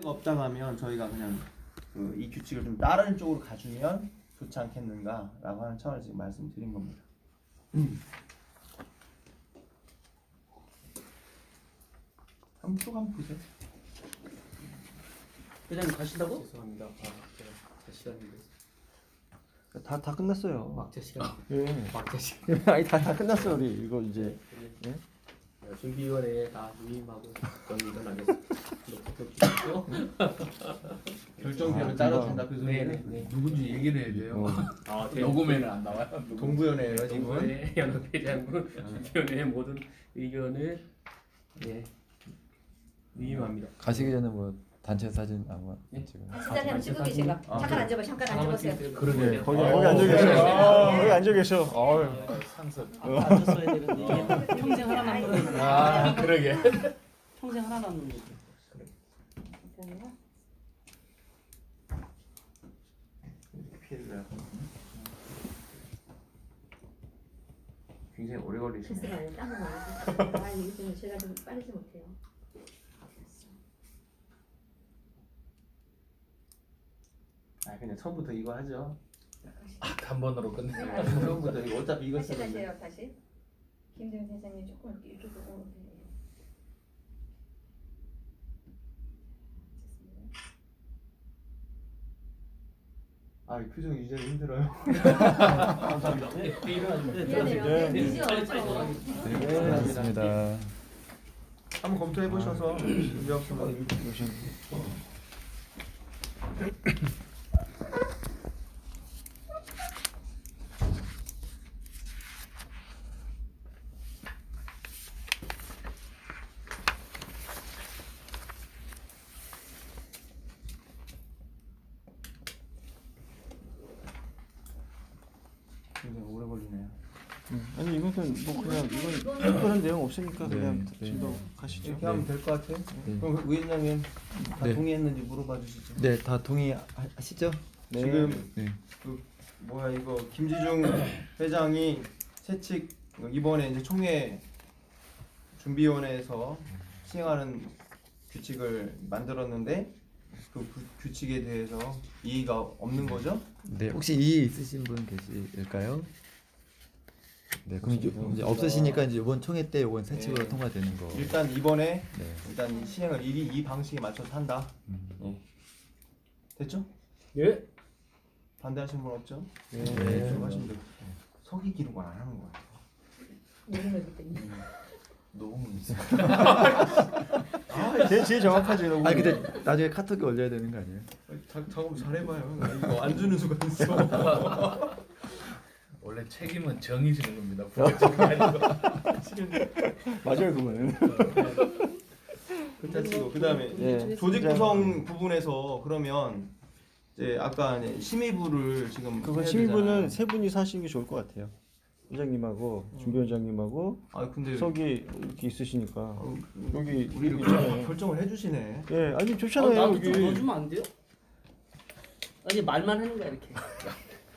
없다고 하면 저희가 그냥 이 규칙을 좀 다른 쪽으로 가주면 좋지 않겠는가라고 하는 차원에서 지금 말씀드린 겁니다. 한번 보세요. 회장님 가신다고? 죄송합니다. 제 시간이 됐어요. 다 끝났어요. 막제 시간. 예. 막제 시간. 아니 다 끝났어 우리 이거 이제. 예? 준비위원회에 다 위임하고 정리는 안 했어요. 결정되면 따로 된다 그 소리네. 네. 누군지 얘기를 해야 돼요. 아, 녹음에는 안 나와요. 동부연회예요 지금. 동부회 연합회장은 준비위원회의 모든 의견을 위임합니다. 가시기 전에 뭐 단체 사진 아마 예? 지금 시장님 찍고 계신가? 잠깐 앉아봐. 잠깐 앉아보세요. 그러게. 거기 앉아 계셔. 거기 앉아 계셔. 상습. 앉았어야 되는데 평생 하나 남는 거. 아 그러게. 평생 하나 남는 거. 피해를 굉장히 오래 걸리시네요. 글쎄가 아니라 딴거 말고. 아 이게 좀 제가 좀 빠르지 못해요. 아 그냥 처음부터 이거 하죠. 단번으로 끝내. 처음부터 이거 어차피 이거 다시 쓰는데. 하세요. 다시. 김대훈 회장님 조금 이렇게 보고. 아 이 표정 유지하기 힘들어요. 감사합니다. 미안해요. 미지 어쩌고. 네, 알겠습니다. 한번 검토해 보셔서 문제 없으면 굉장히 오래 걸리네요. 아니 이것은 뭐 그냥 이건 특별한 내용 없으니까 그냥 네, 진도 네. 가시죠. 이렇게 하면 될 것 같아요. 네. 그럼 위원장님 다 네. 동의했는지 물어봐 주시죠. 네, 다 동의하시죠? 네. 지금 네. 그 뭐야 이거 김지중 회장이 채칙 이번에 이제 총회 준비위원회에서 시행하는 규칙을 만들었는데 그 규칙에 대해서 이의가 없는 거죠? 네, 혹시 이의 있으신 분 계실까요? 네, 그럼 이제 없으시니까 이제 이번 총회 때 이건 새 칙으로 네. 통과되는 거. 일단 이번에 네. 일단 이 시행을 이 방식에 맞춰서 한다. 예. 됐죠? 예. 반대하시는 분 없죠? 네. 하시면 돼요. 서기 기록은 안 하는 거 같아요. 모르는 때문에. 너무 있어. 제일 정확하죠. 이러고. 아니 근데 나중에 카톡에 올려야 되는 거 아니에요? 작업 잘해봐요. 이거 안 주는 수가 있어. 원래 책임은 정의지는 겁니다. 부가적이 아니고. 맞아요 그거는. 그렇다 치고 그다음에 예. 조직 구성 부분에서 그러면 이제 아까 이제 심의부를 지금 그거 해야 심의부는 되잖아요. 세 분이서 하시는 게 좋을 것 같아요. 회장님하고 준비위원장님하고 아 근데 석이 이렇게 있으시니까 여기 우리 여기 있잖아요. 결정을 해주시네. 예, 아니 좋잖아요 나도 여기. 좀 넣어주면 안 돼요? 아니 말만 하는 거야 이렇게.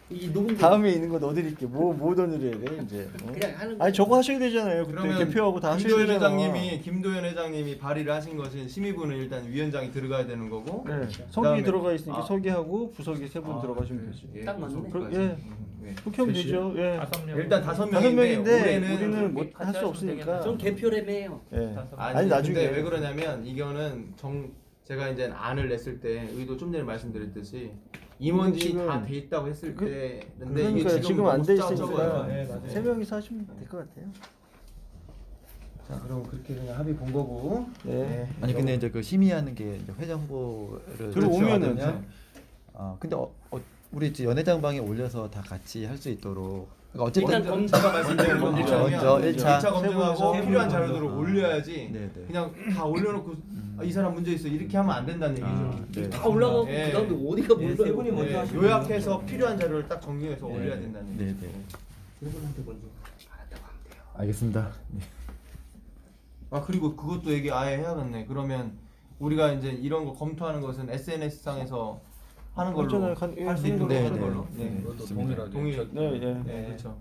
이 녹음 다음에 있는 거 넣어드릴게. 뭐 넣어드려야 돼 이제. 어? 그냥 하는 거. 아니 저거 하셔야 되잖아요. 그때 그러면 대표하고 다 하셔야 김도현 되잖아. 김도현 회장님이 발의를 하신 것은 심의부는 일단 위원장이 들어가야 되는 거고. 네, 그다음에- 석이 들어가 있으니까 아. 석이하고 부석이 세 분 들어가시면 네. 되죠. 예, 딱 맞네. 구속까지. 예. 네. 그렇게 하면 되죠. 예. 일단 다섯 다섯 명인데 명인데 올해는 우리는 못 할 수 없으니까. 전 개표래매요. 예. 아니 나중에 근데 왜 그러냐면 이거는 제가 이제 안을 냈을 때 의도 좀 전에 말씀드렸듯이 임원진이 지금 다 돼 있다고 했을 그- 때 근데 그러니까 이게 지금 너무 안 돼 숫자가 있으니까 적어요. 네, 맞아요. 세 명이서 하시면 될 것 같아요. 자 그럼 그렇게 그냥 합의 본 거고. 네. 아니 근데 이제 그 심의하는 게 이제 회장 후보를 들어오면은 들어가면, 근데 우리 이제 연회장방에 올려서 다 같이 할 수 있도록. 그러니까 어쨌든 일단 검 제가 말씀드린 건 먼저, 뭐냐면 먼저 1차 1차 검증하고 세 분이서 필요한 세 자료들을 분이서. 올려야지 네네. 그냥 다 올려놓고 이 사람 문제 있어 이렇게 하면 안 된다는 얘기죠. 네. 다 올라가고 예. 그다음에 어디가 몰라요. 세 분이 먼저 네, 하시면 요약해서 필요한 자료를 딱 정리해서 네. 올려야 된다는 얘기죠. 네네. 그분한테 먼저. 알겠습니다. 네. 아 그리고 그것도 얘기 아예 해야겠네. 그러면 우리가 이제 이런 거 검토하는 것은 SNS 상에서 하는 걸로 그렇잖아요. 할 수 있는 네, 거 하는 네. 걸로. 네. 네. 그것도 좋습니다. 동일하게. 동의. 네, 예. 네, 그렇죠.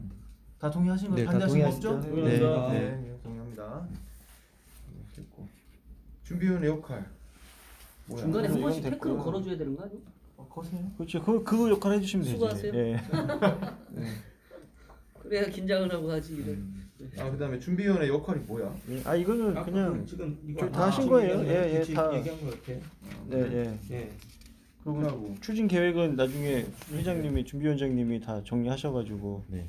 다 동의하신 거 네, 다 반대하신 거 없죠? 동의하시죠? 네, 네, 네. 동의합니다. 됐고. 준비위원회 역할. 뭐야? 중간에 한 이건 번씩 됐고요. 태클을 걸어줘야 되는 거 아니야? 거세요? 그렇죠. 그 역할 해주시면 되지. 수고하세요. 예. 그래야 긴장을 하고 하지 이래. 아 그다음에 준비위원회 역할이 뭐야? 예. 아 이거는 그냥 지금 저 다 하신 거예요. 예, 지금 다. 얘기한 거 같아. 네, 예. 예. 그리고 하고. 추진 계획은 나중에 회장님이 준비위원장님이 다 정리하셔가지고 네.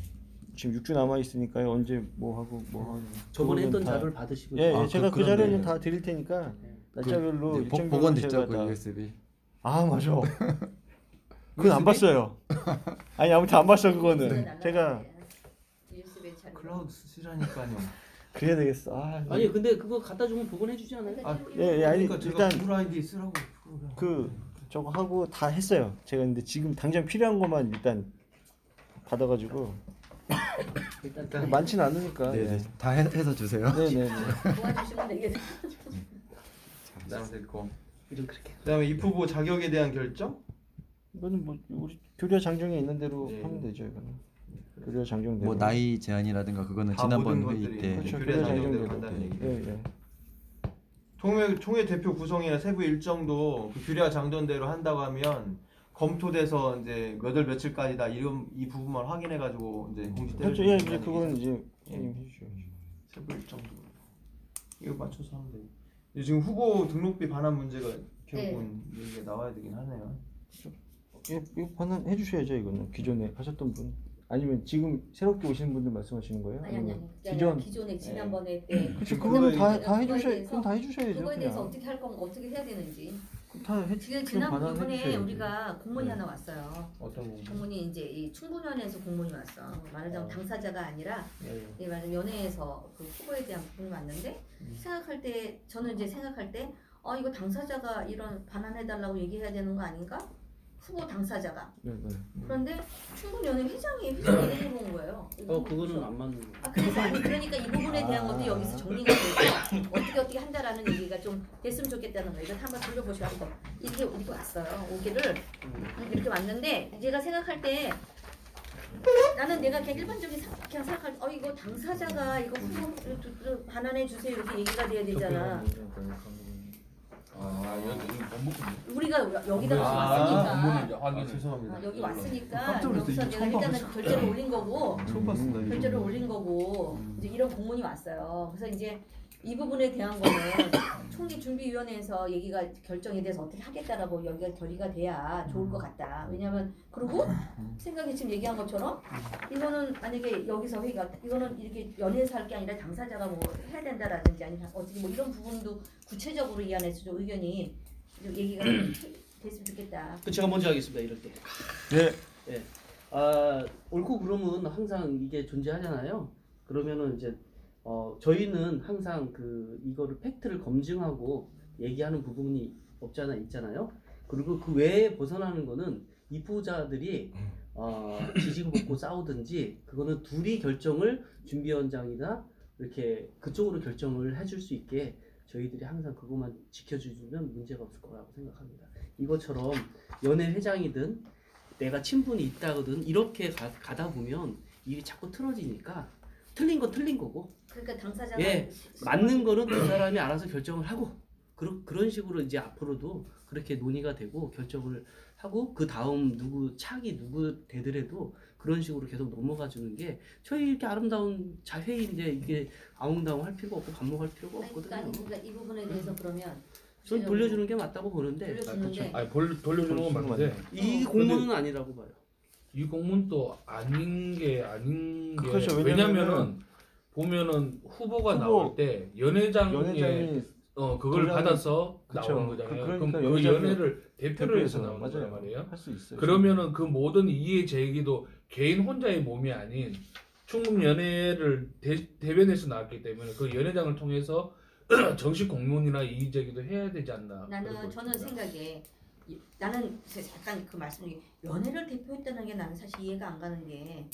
지금 6주 남아 있으니까요. 언제 뭐 하고 뭐 하고. 저번에 했던 그거는 다- 자료를 받으시고. 예, 예. 아, 제가 그 그러네. 자료는 다 드릴 테니까 날짜별로 네, 일정별로 복원 제가 됐죠, 그 다. USB. 아 맞아. 그건 안 봤어요. 아니 아무튼 안 봤어 그거는. 제가 USB 차례. 클라우드 쓰시라니까요. 그래야 되겠어. 아, 아니 근데 그거 갖다 주면 복원해주지 않아요? 아, 예, 예, 아니 그러니까 제가 일단 구글 아이디 쓰라고 그 저거 하고 다 했어요. 제가 근데 지금 당장 필요한 것만 일단 받아가지고 일단 많지는 않으니까. 네, 네, 네. 다 해서 주세요. 네, 네. 도와주시면 되겠어요. 그다음에 됐고. 이름 그렇게. 그다음에 이 후보 자격에 대한 결정? 이거는 뭐 우리 교류 장정에 있는 대로 네. 하면 되죠. 이거는 교류 장정대로. 뭐 나이 제한이라든가 그거는 다 지난번 모든 회의 것들이 때 그렇죠. 교류 교류 장정대로 장정대로. 한다는 얘기. 예, 예. 총회 대표 구성이나 세부 일정도 그 규례와 장전대로 한다고 하면 검토돼서 이제 몇 월 며칠까지다 이 부분만 확인해 가지고 이제 공지 그렇죠. 때려주는 예, 이제 거니까. 그거는 이제 형님 해주셔야죠. 세부 일정도 이거 맞춰서 하면 돼. 근데 지금 후보 등록비 반환 문제가 결국은 얘기가 나와야 되긴 하네요. 이거 반환 해주셔야죠. 이거는 기존에 하셨던 분 아니면 지금 새롭게 오시는 분들 말씀하시는 거예요? 아니 아니면 기존 기존에 지난번에 때 그렇죠. 그거에 그거는 다 그거에 해주셔야 대해서- 그건 다 해주셔야죠. 그거에 대해서 그냥 어떻게 할 거면 어떻게 해야 되는지. 지금 지난 반환해 이번에 주셔야죠. 우리가 공문이 네. 하나 왔어요. 어떤 거? 공문이 이제 이 충분위원회에서 공문이 왔어. 말하자면 당사자가 아니라 네. 이 말하자면 연회에서 그 후보에 대한 부분이 왔는데 생각할 때 저는 이제 생각할 때 이거 당사자가 이런 반환해달라고 얘기해야 되는 거 아닌가? 후보 당사자가. 네, 네. 그런데 충분위원회 회장이 물어본 거예요. 그거는 안 맞는 거. 그래서 아니 그러니까 이 부분에 대한 것도 여기서 정리가 되고 어떻게 한다라는 얘기가 좀 됐으면 좋겠다는 거예요. 이거 한번 돌려보시고 이렇게 왔어요. 오기를 이렇게 왔는데 제가 생각할 때 나는 내가 그냥 일반적인 그냥 생각할 때 이거 당사자가 이거 후보 반환해 주세요 이렇게 얘기가 돼야 되잖아. 여기 본부분. 우리가 여기다 본부는 이제 왔으니까 확인을. 죄송합니다. 여기 왔으니까 깜짝 놀랐어요. 여기서 이거 내가 처음 일단은 봐가지고. 결제를 올린 거고 처음 봤습니다. 이거. 결제를 올린 거고 이제 이런 공문이 왔어요. 그래서 이제 이 부분에 대한 거는 총리 준비위원회에서 얘기가 결정에 대해서 어떻게 하겠다라고 여기가 결의가 돼야 좋을 것 같다. 왜냐하면 그리고 생각이 지금 얘기한 것처럼 이거는 만약에 여기서 회의가 이거는 이렇게 연회에서 할 게 아니라 당사자가 뭐 해야 된다라든지 아니면 어떻게 뭐 이런 부분도 구체적으로 이 안에서 좀 의견이 좀 얘기가 됐으면 좋겠다. 그 제가 먼저 하겠습니다. 이럴 때. 네. 옳고 그름은 항상 이게 존재하잖아요. 그러면은 이제 저희는 항상 이거를 팩트를 검증하고 얘기하는 부분이 없지 않아 있잖아요. 그리고 그 외에 벗어나는 거는 입후자들이 지지고 볶고 싸우든지 그거는 둘이 결정을 준비위원장이나 이렇게 그쪽으로 결정을 해줄 수 있게 저희들이 항상 그것만 지켜주면 문제가 없을 거라고 생각합니다. 이것처럼 연회 회장이든 내가 친분이 있다거든 이렇게 가다 보면 일이 자꾸 틀어지니까 틀린 거 틀린 거고 그러니까 당사자가 맞는 거는 그 사람이 알아서 결정을 하고 그런 식으로 이제 앞으로도 그렇게 논의가 되고 결정을 하고 그 다음 차기 누구 되더라도 그런 식으로 계속 넘어가 주는 게 저희 이렇게 아름다운 자회의인데 이게 아웅다웅 할 필요가 없고 반목할 필요가 없거든요. 그러니까 이 부분에 대해서 그러면 전 돌려주는 게 맞다고 보는데 돌려주는데 아니 돌려주는 건 맞는데 이 공문은 아니라고 봐요. 이 공문도 아닌 게 그렇죠. 왜냐면은 보면은 후보가 후보, 나올 때 연회장이 그걸 도장이- 받아서 그쵸. 나오는 거잖아요. 그러니까 그럼 그 연회장을 연회를 대표를 해서 나오는 맞아요. 거란 말이에요. 할 수 있어요. 그러면은 그 모든 이해 제기도 개인 혼자의 몸이 아닌 충북연회를 대변해서 나왔기 때문에 그 연회장을 통해서 정식 공문이나 이의 제기도 해야 되지 않나. 나는 저는 생각에 나는 약간 그 말씀 중에 연회를 대표했다는 게 나는 사실 이해가 안 가는 게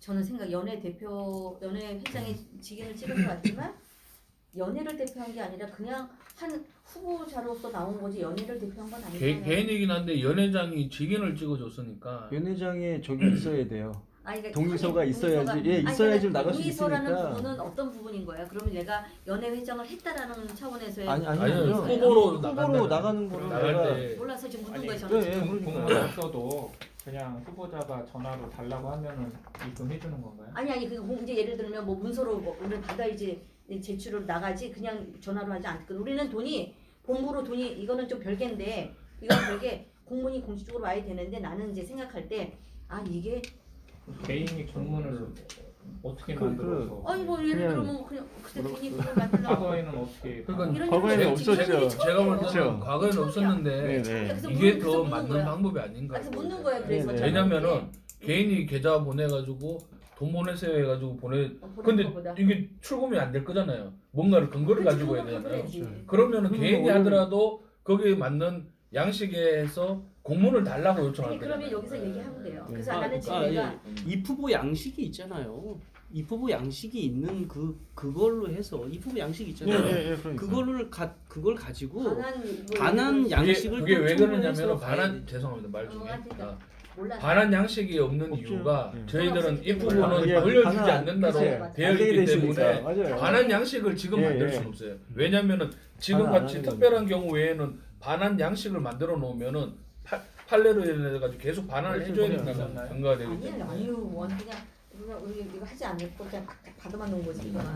저는 생각 연회 회장의 직인을 찍은 것 같지만 연회를 대표한 게 아니라 그냥 한 후보자로서 나온 거지 연회를 대표한 건 아니잖아요. 개인이긴 한데 연회장이 직인을 찍어줬으니까 연회장에 저기 있어야 돼요. 아니, 그러니까 동의서가 있어야지. 동의서가- 예, 아니, 있어야지 그러니까 나갈 수 동의서라는 있으니까. 부분은 어떤 부분인 거예요? 그러면 내가 연애 회장을 했다라는 차원에서의 아니요. 동의서예요? 후보로 후보로 나가는 거는 나갈 내가 때 몰라서 지금 묻는 아니, 거예요. 예, 저는 예, 지금. 그러니까. 공문 없어도 그냥 후보자가 전화로 달라고 하면은 입금해 주는 건가요? 아니 그 이제 예를 들면 뭐 문서로 뭐 우리는 받아야지 제출을 나가지 그냥 전화로 하지 않거든. 우리는 돈이 본부로 돈이 이거는 좀 별개인데 이건 별개 공문이 공식적으로 와야 되는데 나는 이제 생각할 때 아 이게 개인이 공문을 어떻게 그- 만들어서 아니 뭐 예를 그냥 들면 그냥 그때 돈이 그걸 만들려고 과거에는 어떻게 그러니까 이런 과거에는 식으로 없었죠. 이런 일이 제가 볼 처음이에요. 때는 과거에는 처음이야. 없었는데 네. 그래서 이게 그래서 더 묻는 맞는 거야. 방법이 아닌가. 그래서 묻는 거예요. 그래서 네, 네. 왜냐면은 개인이 계좌 보내가지고 돈 보내세요 해가지고 보내. 보낸 근데 거보다. 이게 출금이 안 될 거잖아요. 뭔가를 근거를 그치, 가지고 해야 그건 되잖아요. 그래야지. 그러면은 그건 개인이 뭐 하더라도 거기에 맞는 양식에서 공문을 달라고 요청할 아니 거예요. 그러면 여기서 얘기하면 돼요. 네. 그래서 나는 지금 예. 내가 입후보 양식이 있잖아요. 입후보 양식이 있는 그걸로 해서 입후보 양식이 예, 있잖아요. 예, 예, 그러니까. 그걸 가지고 반한 반한 양식을 그게 또 왜 충분해서 그러냐면 가야 반한 돼. 죄송합니다 말 중에 그러니까 몰라. 반한 양식이 없는 없죠. 이유가 예. 저희들은 없기 이 때문에. 부분은 예, 돌려주지 반환, 않는다로 그치. 되어 안되게 있기 됐으니까. 때문에 맞아요. 반한 양식을 지금 예, 만들 예. 수는 없어요. 왜냐면은 지금 반환 안 같이 하는 특별한 경우 외에는 반한 양식을 만들어 놓으면은 판례로 인해 가지고 계속 반환을 해줘야 된다는 경과가 되기 아니에요. 때문에. 아유 원 그냥 우리 이거 하지 않고 그냥 받아만 놓은 거지 이거는.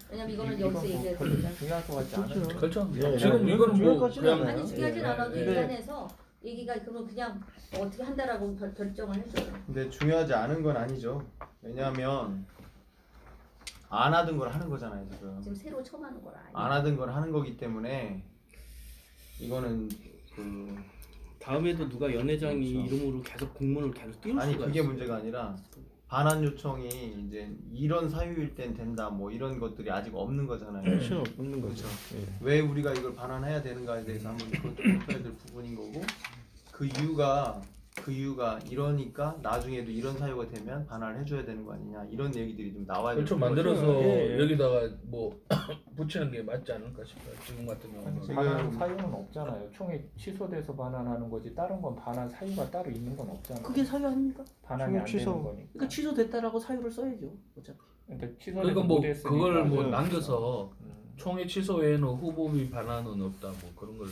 왜냐면 이거는 이건 여기서 뭐 얘기해야 별로 되니까. 중요할 것 같지 않아요. 그렇죠. 예, 지금 예. 이거는 뭐 중요하지는 그냥 않아요. 아니 중요하진 예, 않아도 예. 이 안에서 얘기가 그러면 그냥 어떻게 한다라고 결정을 해줘요. 근데 중요하지 않은 건 아니죠. 왜냐하면 안 하던 걸 하는 거잖아요 지금. 지금 새로 처음 하는 거라. 안 하던 걸 하는 거기 때문에 이거는 그 다음에도 누가 연회장이 그렇죠. 이름으로 계속 공문을 계속 띄울 아니 수가 그게 있어요. 문제가 아니라 반환 요청이 이제 이런 사유일 땐 된다 뭐 이런 것들이 아직 없는 거잖아요. 그렇죠. 없는 거죠. 예. 왜 우리가 이걸 반환해야 되는가에 대해서 한번 그것도 풀어야 될 부분인 거고 그 이유가 이러니까 나중에도 이런 사유가 되면 반환을 해줘야 되는 거 아니냐 이런 얘기들이 좀 나와야 그렇죠. 될 만들어서 예, 예. 여기다가 뭐 붙이는 게 맞지 않을까 싶어요. 지금 같은 경우는. 지금- 반환 사유는 없잖아요. 총이 취소돼서 반환하는 거지 다른 건 반환 사유가 따로 있는 건 없잖아요. 그게 사유 아닙니까? 반환이 안 취소. 되는 거니까. 그러니까 취소됐다라고 사유를 써야죠. 어차피. 그러니까 취소를 그러니까 뭐 못했으니까. 그걸 뭐 예. 남겨서 총회 취소 외에는 후보비 반환은 없다 뭐 그런 걸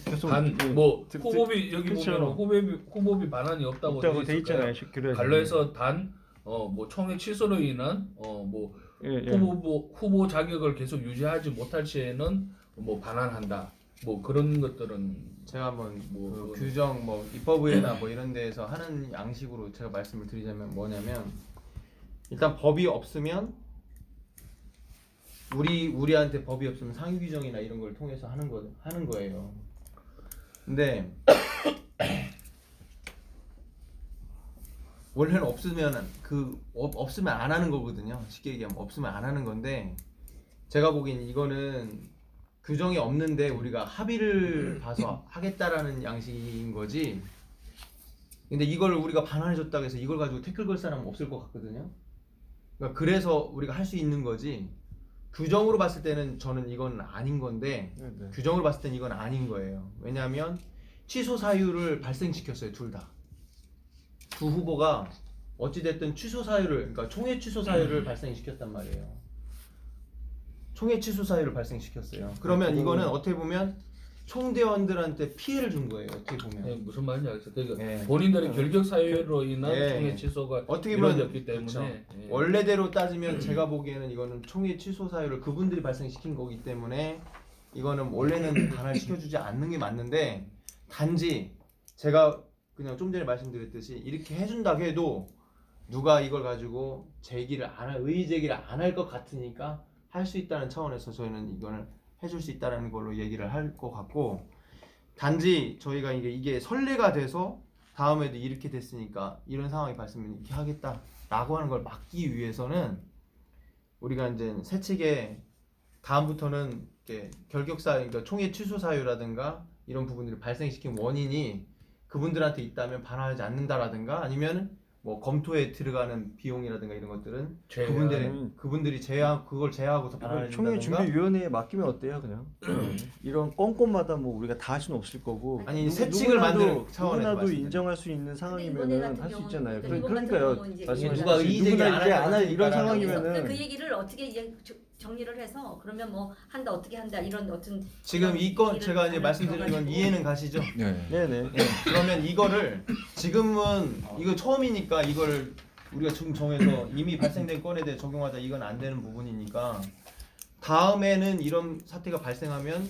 계속 예. 뭐뭐 득- 후보비 여기 그쵸. 보면 후보비 반환이 없다고 없다고 돼 돼 있잖아요. 있잖아요. 규례에. 갈로에서 단 뭐 총회 취소로 인한 뭐 예, 예. 후보 자격을 계속 유지하지 못할 시에는 뭐 반환한다. 뭐 그런 것들은 제가 한번 뭐 그 그거는- 규정 뭐 입법위나 뭐 이런 데에서 하는 양식으로 제가 말씀을 드리자면 뭐냐면 일단 법이 없으면 우리한테 법이 없으면 상위 규정이나 이런 걸 통해서 하는 거예요. 근데 원래는 없으면 없으면 안 하는 거거든요. 쉽게 얘기하면 없으면 안 하는 건데 제가 보기엔 이거는 규정이 없는데 우리가 합의를 봐서 하겠다라는 양식인 거지. 근데 이걸 우리가 반환해줬다고 해서 이걸 가지고 태클 걸 사람은 없을 것 같거든요. 그러니까 그래서 우리가 할 수 있는 거지. 규정으로 봤을 때는 저는 이건 아닌 건데 네, 네. 규정으로 봤을 때는 이건 아닌 거예요. 왜냐하면 취소 사유를 발생시켰어요. 둘 다. 두 후보가 어찌됐든 취소 사유를 그러니까 총회 취소 사유를 발생시켰단 말이에요. 총회 취소 사유를 발생시켰어요. 그러면 이거는 어떻게 보면 총대원들한테 피해를 준 거예요. 어떻게 보면. 네, 무슨 말인지 알겠어요. 그러니까 예. 본인들의 결격 사유로 인한 예. 총회 취소가 어떻게 보면 이루어졌기 때문에 그렇죠. 예. 원래대로 따지면 제가 보기에는 이거는 총회 취소 사유를 그분들이 발생시킨 거기 때문에 이거는 원래는 반환시켜주지 않는 게 맞는데 단지 제가 그냥 좀 전에 말씀드렸듯이 이렇게 해준다고 해도 누가 이걸 가지고 의의 제기를 안 할 것 같으니까 할 수 있다는 차원에서 저희는 이거를 해줄 수 있다는 걸로 얘기를 할 것 같고 단지 저희가 이게 선례가 돼서 다음에도 이렇게 됐으니까 이런 상황이 발생하면 이렇게 하겠다라고 하는 걸 막기 위해서는 우리가 이제 세칙에 다음부터는 이렇게 결격사 그러니까 총회 취소 사유라든가 이런 부분들을 발생시킨 원인이 그분들한테 있다면 반환하지 않는다라든가 아니면 뭐 검토에 들어가는 비용이라든가 이런 것들은 제외하는. 그분들이 그걸 제외하고서 반환해 총회 준다든가. 준비위원회에 맡기면 어때요, 그냥? 이런 건건마다 뭐 우리가 다 할 수는 없을 거고. 아니, 세칙을 만드는 차원에서 누구나도 말씀드려요. 인정할 수 있는 이번에 상황이면은 같은 할 수 경우는 있잖아요. 이번 같은 그러니까요. 경우는 이제 말씀하신 누가 것처럼 이의제기 누구나 안 이제 할 안 할 이런 거니까. 상황이면은 그 얘기를 어떻게 이제 정리를 해서 그러면 뭐 한다 어떻게 한다 이런 어떤 지금 이 건 얘기를 제가 이제 하나 말씀드리는 건 들어가지고. 이해는 가시죠? 네. 네네. 그러면 이거를 지금은 이거 처음이니까 이걸 우리가 지금 정해서 이미 발생된 건에 대해 적용하자 이건 안 되는 부분이니까 다음에는 이런 사태가 발생하면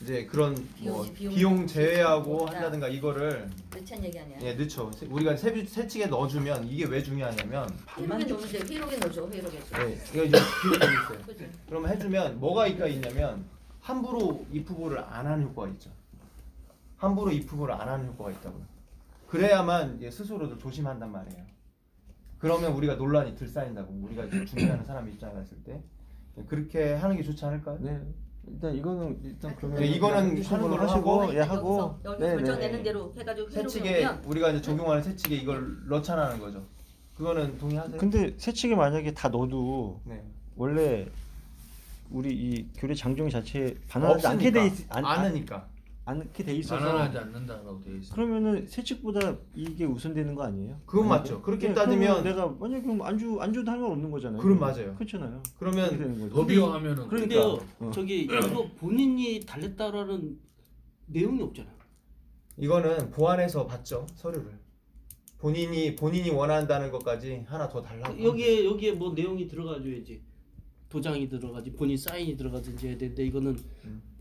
이제 그런 뭐 비용 제외하고 한다든가 이거를 늦찬 얘기 아니야. 예 늦죠. 우리가 세칙에 넣어주면 이게 왜 중요하냐면 회록에 넣으세요. 회록에 넣어줘. 회록에. 예, 이거 이제 비용이 있어요. 그죠? 그러면 해주면 뭐가 있냐면 함부로 입후보를 안 하는 효과가 있죠. 함부로 입후보를 안 하는 효과가 있다고요. 그래야만 이제 스스로도 조심한단 말이에요. 그러면 우리가 논란이 들 쌓인다고. 우리가 이제 준비하는 사람 입장에 했을 때 그렇게 하는 게 좋지 않을까요? 네. 일단 이거는 일단 그러면 네, 이거는 하는 걸로 하고, 예 하고 여기서 네, 결정되는 네. 대로 해가지고 세칙에 회록에 넣으면 우리가 이제 적용하는 세칙에 이걸 넣자는 거죠. 그거는 동의하세요? 근데 세칙에 만약에 다 넣어도 네. 원래 우리 이 교례 장정 자체에 반환하지 않게 돼 않으니까. 않게 돼 있어서 반환하지 않는다라고 되어 있어요. 그러면은 세칙보다 이게 우선되는 거 아니에요? 그건 맞죠. 그렇게 네, 따지면 그러면 내가 만약에 그럼 안줘도 상관없는 거잖아요. 그럼 맞아요. 그렇잖아요. 그렇게 그러면 되는 거죠. 법이화하면은 그런데요, 어. 저기 이거 본인이 달랬다라는 내용이 없잖아요. 이거는 보완해서 받죠 서류를. 본인이 원한다는 것까지 하나 더 달라고. 여기에 뭐 내용이 들어가줘야지. 도장이 들어가지, 본인 사인이 들어가든지 해야 되는데 이거는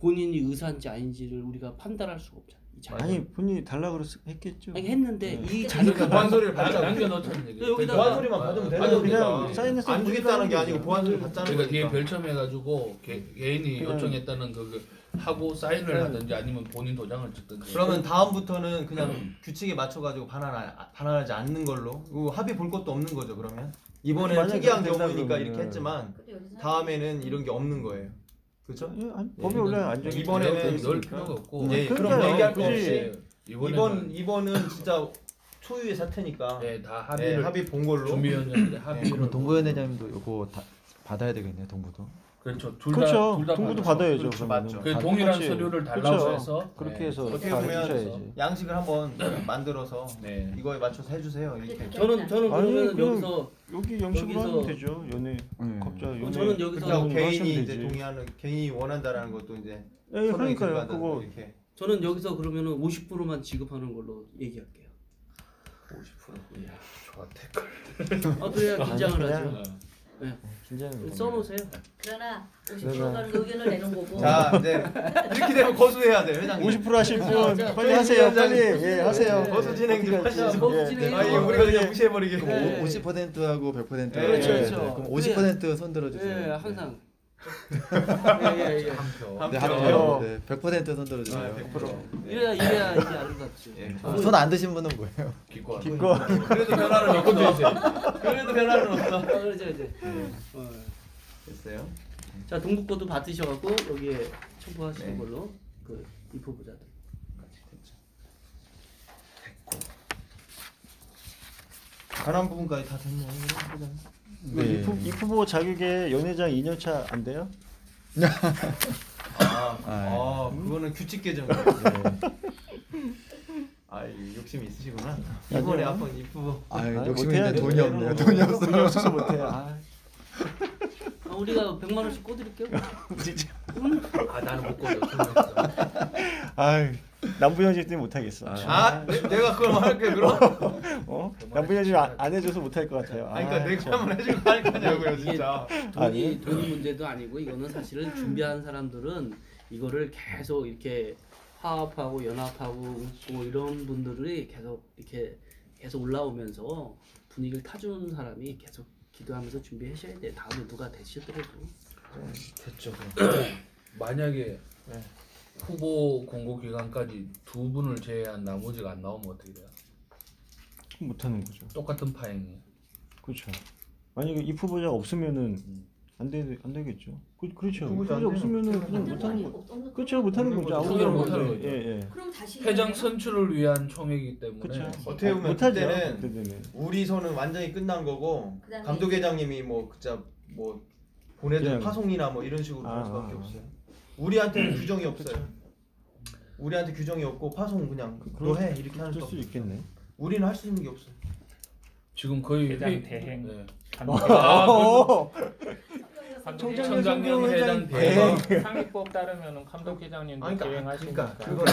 본인이 의사인지 아닌지를 우리가 판단할 수가 없잖아. 이 자료를. 아니 본인이 달라 그래서 했겠죠. 아니, 했는데 네. 이 그러니까 자료가 보완 소리를 받자고. 남겨놓자는 얘기. 여기다가- 보완 소리만 받으면 되는 아니, 거니까. 그냥 사인해서 안 주겠다는 게 아니고 거죠. 보완 소리 받자는 그러니까 뒤에 거니까. 별첨해가지고 개인이 그냥- 요청했다는 그 하고 사인을 하든지 아니면 본인 도장을 찍든지. 그러면 다음부터는 그냥 규칙에 맞춰가지고 반환하지 않는 걸로. 이거 합의 볼 것도 없는 거죠 그러면. 이번에는 만약에 특이한 그렇게 된다 경우니까 이렇게 그러면은. 했지만 근데 여기서 다음에는 이런 게 없는 거예요. 그렇죠? 예, 아니, 법이 원래 안정. 이번에는 넣을 필요가 없고. 예, 그럼 그러니까요. 얘기할 거 그지. 없이 이번은 진짜 초유의 사태니까 네, 다 네, 합의를 합의 본 걸로. 준비위원장인데 합의를. 그럼 동부위원회장님도 이거 다 받아야 되겠네요, 동부도. 그렇죠. 둘 그렇죠. 다 동부도 받아서. 받아야죠. 그렇죠, 그러면은. 맞죠. 그 다 동일한 똑같이. 서류를 달라고 그렇죠. 해서 그렇게 네. 해서 어떻게 다 보면 해주셔야지. 양식을 한번 만들어서 네. 이거에 맞춰서 해주세요. 이렇게. 저는 아니, 그러면 그냥 여기서 여기 영식으로 여기서- 하면 되죠. 연애 각자 연애. 저는 여기서 그렇게 하고 하시면 개인이 되지. 이제 동의하는 개인이 원한다라는 것도 이제 예, 서로의 그러니까요. 들어간다는 그거 거 이렇게 저는 여기서 그러면은 50%만 지급하는 걸로 얘기할게요. 50%. 이야. 좋아 댓글. 아 그래야 긴장을 그냥- 하죠. 네. 긴장은 써놓으세요. 그러나 50%는 의견을 내는 거고. 자 이제 이렇게 되면 거수해야 돼 회장님. 50% 하실 분 자, 빨리 저희 하세요. 위원장님. 빨리 예 하세요. 네. 거수 진행 좀 어떻게 하시죠. 할지. 거수 예, 진행. 네. 아 이거 우리가 그냥 무시해버리게. 그럼 네. 50%하고 100%. 그렇죠, 그렇죠. 그럼 50% 손 들어주세요. 예, 항상. 예. 한 표. 한 네, 표. 합격. 네, 100% 손 들어주세요. 아, 100%. 이래야 이게 아름답지. 예. 손 안 드신 분은 뭐예요? 기권. 기껏 그래도 변화는 없어. 그래도 변화는 없어. 그렇죠, 이제. 됐어요. 자 동북권도 받으셔갖고 여기에 첨부하시는 네. 걸로 그 입후보자들. 관한 부분까지 다 됐네요. 네. 이 후보 자격에 연회장 2년차 안 돼요? 그거는 규칙 개정. 아, 욕심이 있으시구나. 이번에 한번 이쁘고. 아, 아니, 욕심이 있는데 못해야지. 돈이 없네요. 돈이 없어요. 돈이 없어서 못해. 아, 우리가 100만 원씩 꿔드릴게요. 아 나는 못 꺼져. 아이 남부형제 때문에 못하겠어. 내가 그걸 할게 그럼. 어? 남부형제 안 해줘서 못할 것 같아요. 아니 그러니까 참. 내가 한번 해주고 할 거냐고요 이게 진짜. 돈이 문제도 아니고 이거는 사실은 준비한 사람들은 이거를 계속 이렇게 화합하고 연합하고 웃고 이런 분들이 계속 올라오면서 분위기를 타주는 사람이 계속 기도하면서 준비하셔야 돼. 다음에 누가 되시더라도. 됐죠. 만약에 후보 공고 기간까지 두 분을 제외한 나머지가 안 나오면 어떻게 돼요? 못하는 거죠. 똑같은 파행이. 그렇죠. 만약에 이 후보자가 없으면은 안 되겠죠. 그렇죠. 누구지 안 그게 없으면은 되는 그냥 없는 거 못하는 아니에요? 거. 없는 거. 그렇죠, 못하는 거죠. 통일을 아무거나 못하는 거죠. 거죠. 예. 그럼 다시 회장 해야 되나? 선출을 위한 총회이기 때문에 그렇죠. 어떻게 보면 못하죠. 그때는 그때는. 우리 손은 완전히 끝난 거고 그다음에 감독회장님이 뭐 진짜 뭐 보내준 그냥- 파송이나 뭐 이런 식으로 할 아, 수밖에 아. 없어요. 우리한테는 규정이 없어요. 우리한테 규정이 없고 파송 그냥 너 해 이렇게 하는 쓸 수 수 있겠네. 우리는 할 수 있는 게 없어요. 지금 거의 회장 대행. 네. 감독회장 청장년 회장 대행. 대행. 상위법 따르면은 감독회장님도 대행하시니까. 그건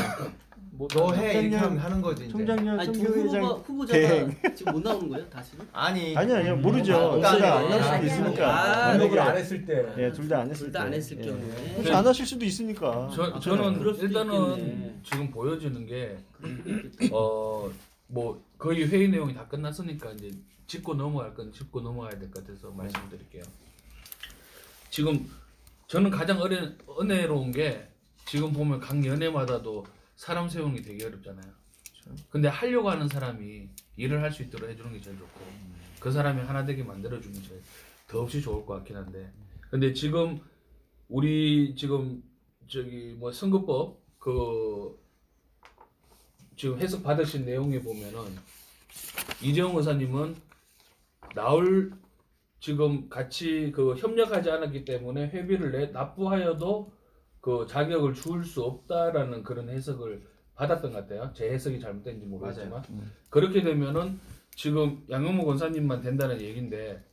못 너 해 이렇게 청장년- 하는 거지 이제. 총장년, 아니 두 선교회장 후보자가 대행. 지금 못 나오는 거예요? 다시는? 아니요 모르죠. 아, 둘 다 안 아니에요. 할 수도 아니에요. 있으니까. 아, 등록을 안 했을 때. 예, 둘 다 안 했을 둘 다 안 때. 했을 예. 경우에. 혹시 안 하실 수도 있으니까. 저는 그럴 수도 일단은 있겠네. 지금 보여지는 게 뭐 거의 회의 내용이 다 끝났으니까 이제 짚고 넘어갈 건 짚고 넘어가야 될 것 같아서 말씀드릴게요. 지금 저는 가장 은혜로운 게 지금 보면 각 연회마다도 사람 세우는 게 되게 어렵잖아요. 근데 하려고 하는 사람이 일을 할 수 있도록 해주는 게 제일 좋고 그 사람이 하나 되게 만들어주면 제일 더없이 좋을 것 같긴 한데 근데 지금 우리 지금 저기 뭐 선거법 그 지금 해석 받으신 내용에 보면은 이재용 의사님은 나올 지금 같이 그 협력하지 않았기 때문에 회비를 납부하여도 그 자격을 줄 수 없다라는 그런 해석을 받았던 것 같아요. 제 해석이 잘못된지 모르겠지만 그렇게 되면은 지금 양용무 권사님만 된다는 얘기인데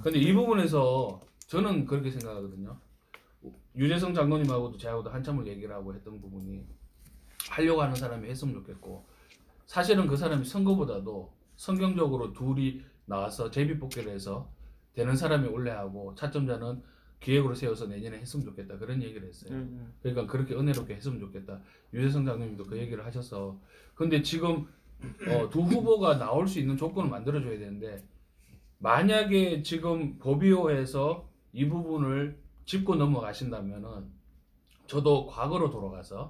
근데 이 부분에서 저는 그렇게 생각하거든요. 유재성 장로님하고도 저하고도 한참을 얘기를 하고 했던 부분이 하려고 하는 사람이 했으면 좋겠고 사실은 그 사람이 선거보다도 성경적으로 둘이 나와서 제비뽑기를 해서 되는 사람이 올레하고 차점자는 기획으로 세워서 내년에 했으면 좋겠다 그런 얘기를 했어요. 그러니까 그렇게 은혜롭게 했으면 좋겠다. 유재성 장로님도 그 얘기를 하셔서 근데 지금 두 후보가 나올 수 있는 조건을 만들어줘야 되는데 만약에 지금 법위호에서 이 부분을 짚고 넘어가신다면은 저도 과거로 돌아가서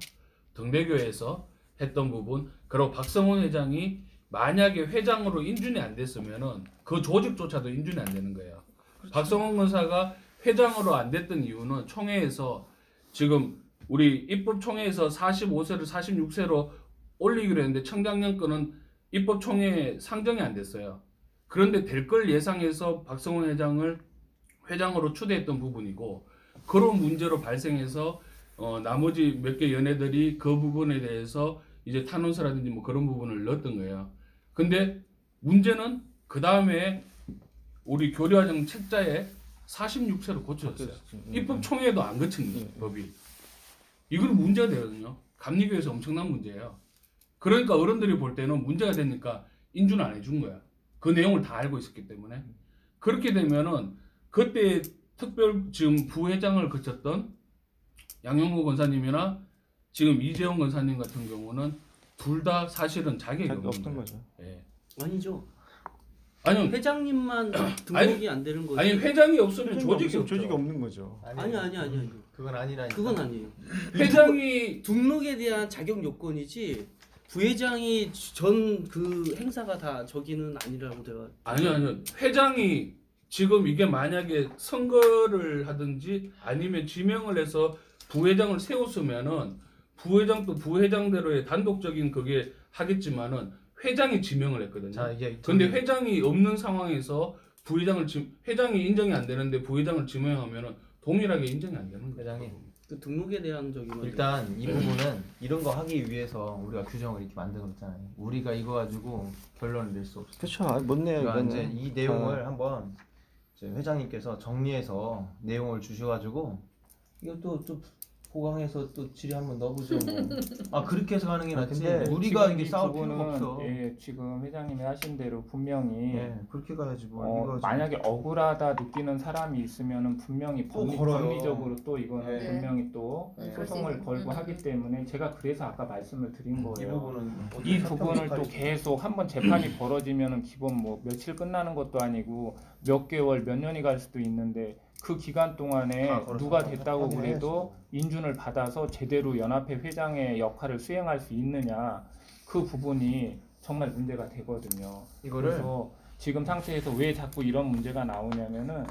등대교에서 했던 부분 그리고 박성훈 회장이 만약에 회장으로 인준이 안 됐으면은 그 조직조차도 인준이 안 되는 거예요. 박성훈 권사가 회장으로 안 됐던 이유는 총회에서 지금 우리 입법총회에서 45세를 46세로 올리기로 했는데 청장년권은 입법총회에 상정이 안 됐어요. 그런데 될 걸 예상해서 박성훈 회장을 회장으로 추대했던 부분이고 그런 문제로 발생해서 나머지 몇 개 연예들이 그 부분에 대해서 이제 탄원서라든지 뭐 그런 부분을 넣었던 거예요. 근데 문제는 그 다음에 우리 교류화정 책자에 46세로 고쳐졌어요. 입법총회에도 안 거친 법이. 이건 문제가 되거든요. 감리교에서 엄청난 문제예요. 그러니까 어른들이 볼 때는 문제가 되니까 인준을 안 해준 거야. 그 내용을 다 알고 있었기 때문에. 그렇게 되면은 그때 특별 지금 부회장을 거쳤던 양용무 권사님이나 지금 이재용 권사님 같은 경우는 둘 다 사실은 자격이 없는 거죠. 예. 아니죠. 아니요. 회장님만 등록이 안 되는 거지. 아니 회장이 없으면 조직이 없죠. 조직이 없는 거죠. 아니. 그건 아니라니까. 그건 아니에요. 회장이 등록에 대한 자격 요건이지 부회장이 전 그 행사가 다 저기는 아니라고 제가. 아니요. 회장이 지금 이게 만약에 선거를 하든지 아니면 지명을 해서 부회장을 세웠으면은 부회장도 부회장대로의 단독적인 그게 하겠지만은 회장이 지명을 했거든요. 자 이게 근데 회장이 없는 상황에서 회장이 인정이 안 되는데 부회장을 지명하면은 동일하게 인정이 안 되는 거예요. 회장님 그 등록에 대한 저기만. 일단 이 부분은 이런 거 하기 위해서 우리가 규정을 이렇게 만들었잖아요. 우리가 이거 가지고 결론을 낼 수 없어요. 그렇죠. 못 내요. 그러니까 이거는. 이제 이 내용을 한번 이제 회장님께서 정리해서 내용을 주셔가지고 이것도 좀 보강해서 또 질의 한번 넣어보죠. 뭐. 아 그렇게 해서 가는 게 낫지. 근데 우리가 지금 이게 이 싸울 부분은, 필요가 없어. 예, 지금 회장님이 하신 대로 분명히 예, 그렇게 가야지 뭐. 이거 만약에 억울하다 느끼는 사람이 있으면은 분명히 걸어요. 법리적으로 또 이거는 네. 분명히 또 네. 소송을 걸고 하기 때문에 제가 그래서 아까 말씀을 드린 이 거예요. 부분은 이 부분을 또 계속 한번 재판이 벌어지면은 기본 뭐 며칠 끝나는 것도 아니고 몇 개월 몇 년이 갈 수도 있는데 그 기간 동안에 누가 됐다고 그래도 인준을 받아서 제대로 연합회 회장의 역할을 수행할 수 있느냐 그 부분이 정말 문제가 되거든요. 이거를 그래서 지금 상태에서 왜 자꾸 이런 문제가 나오냐면은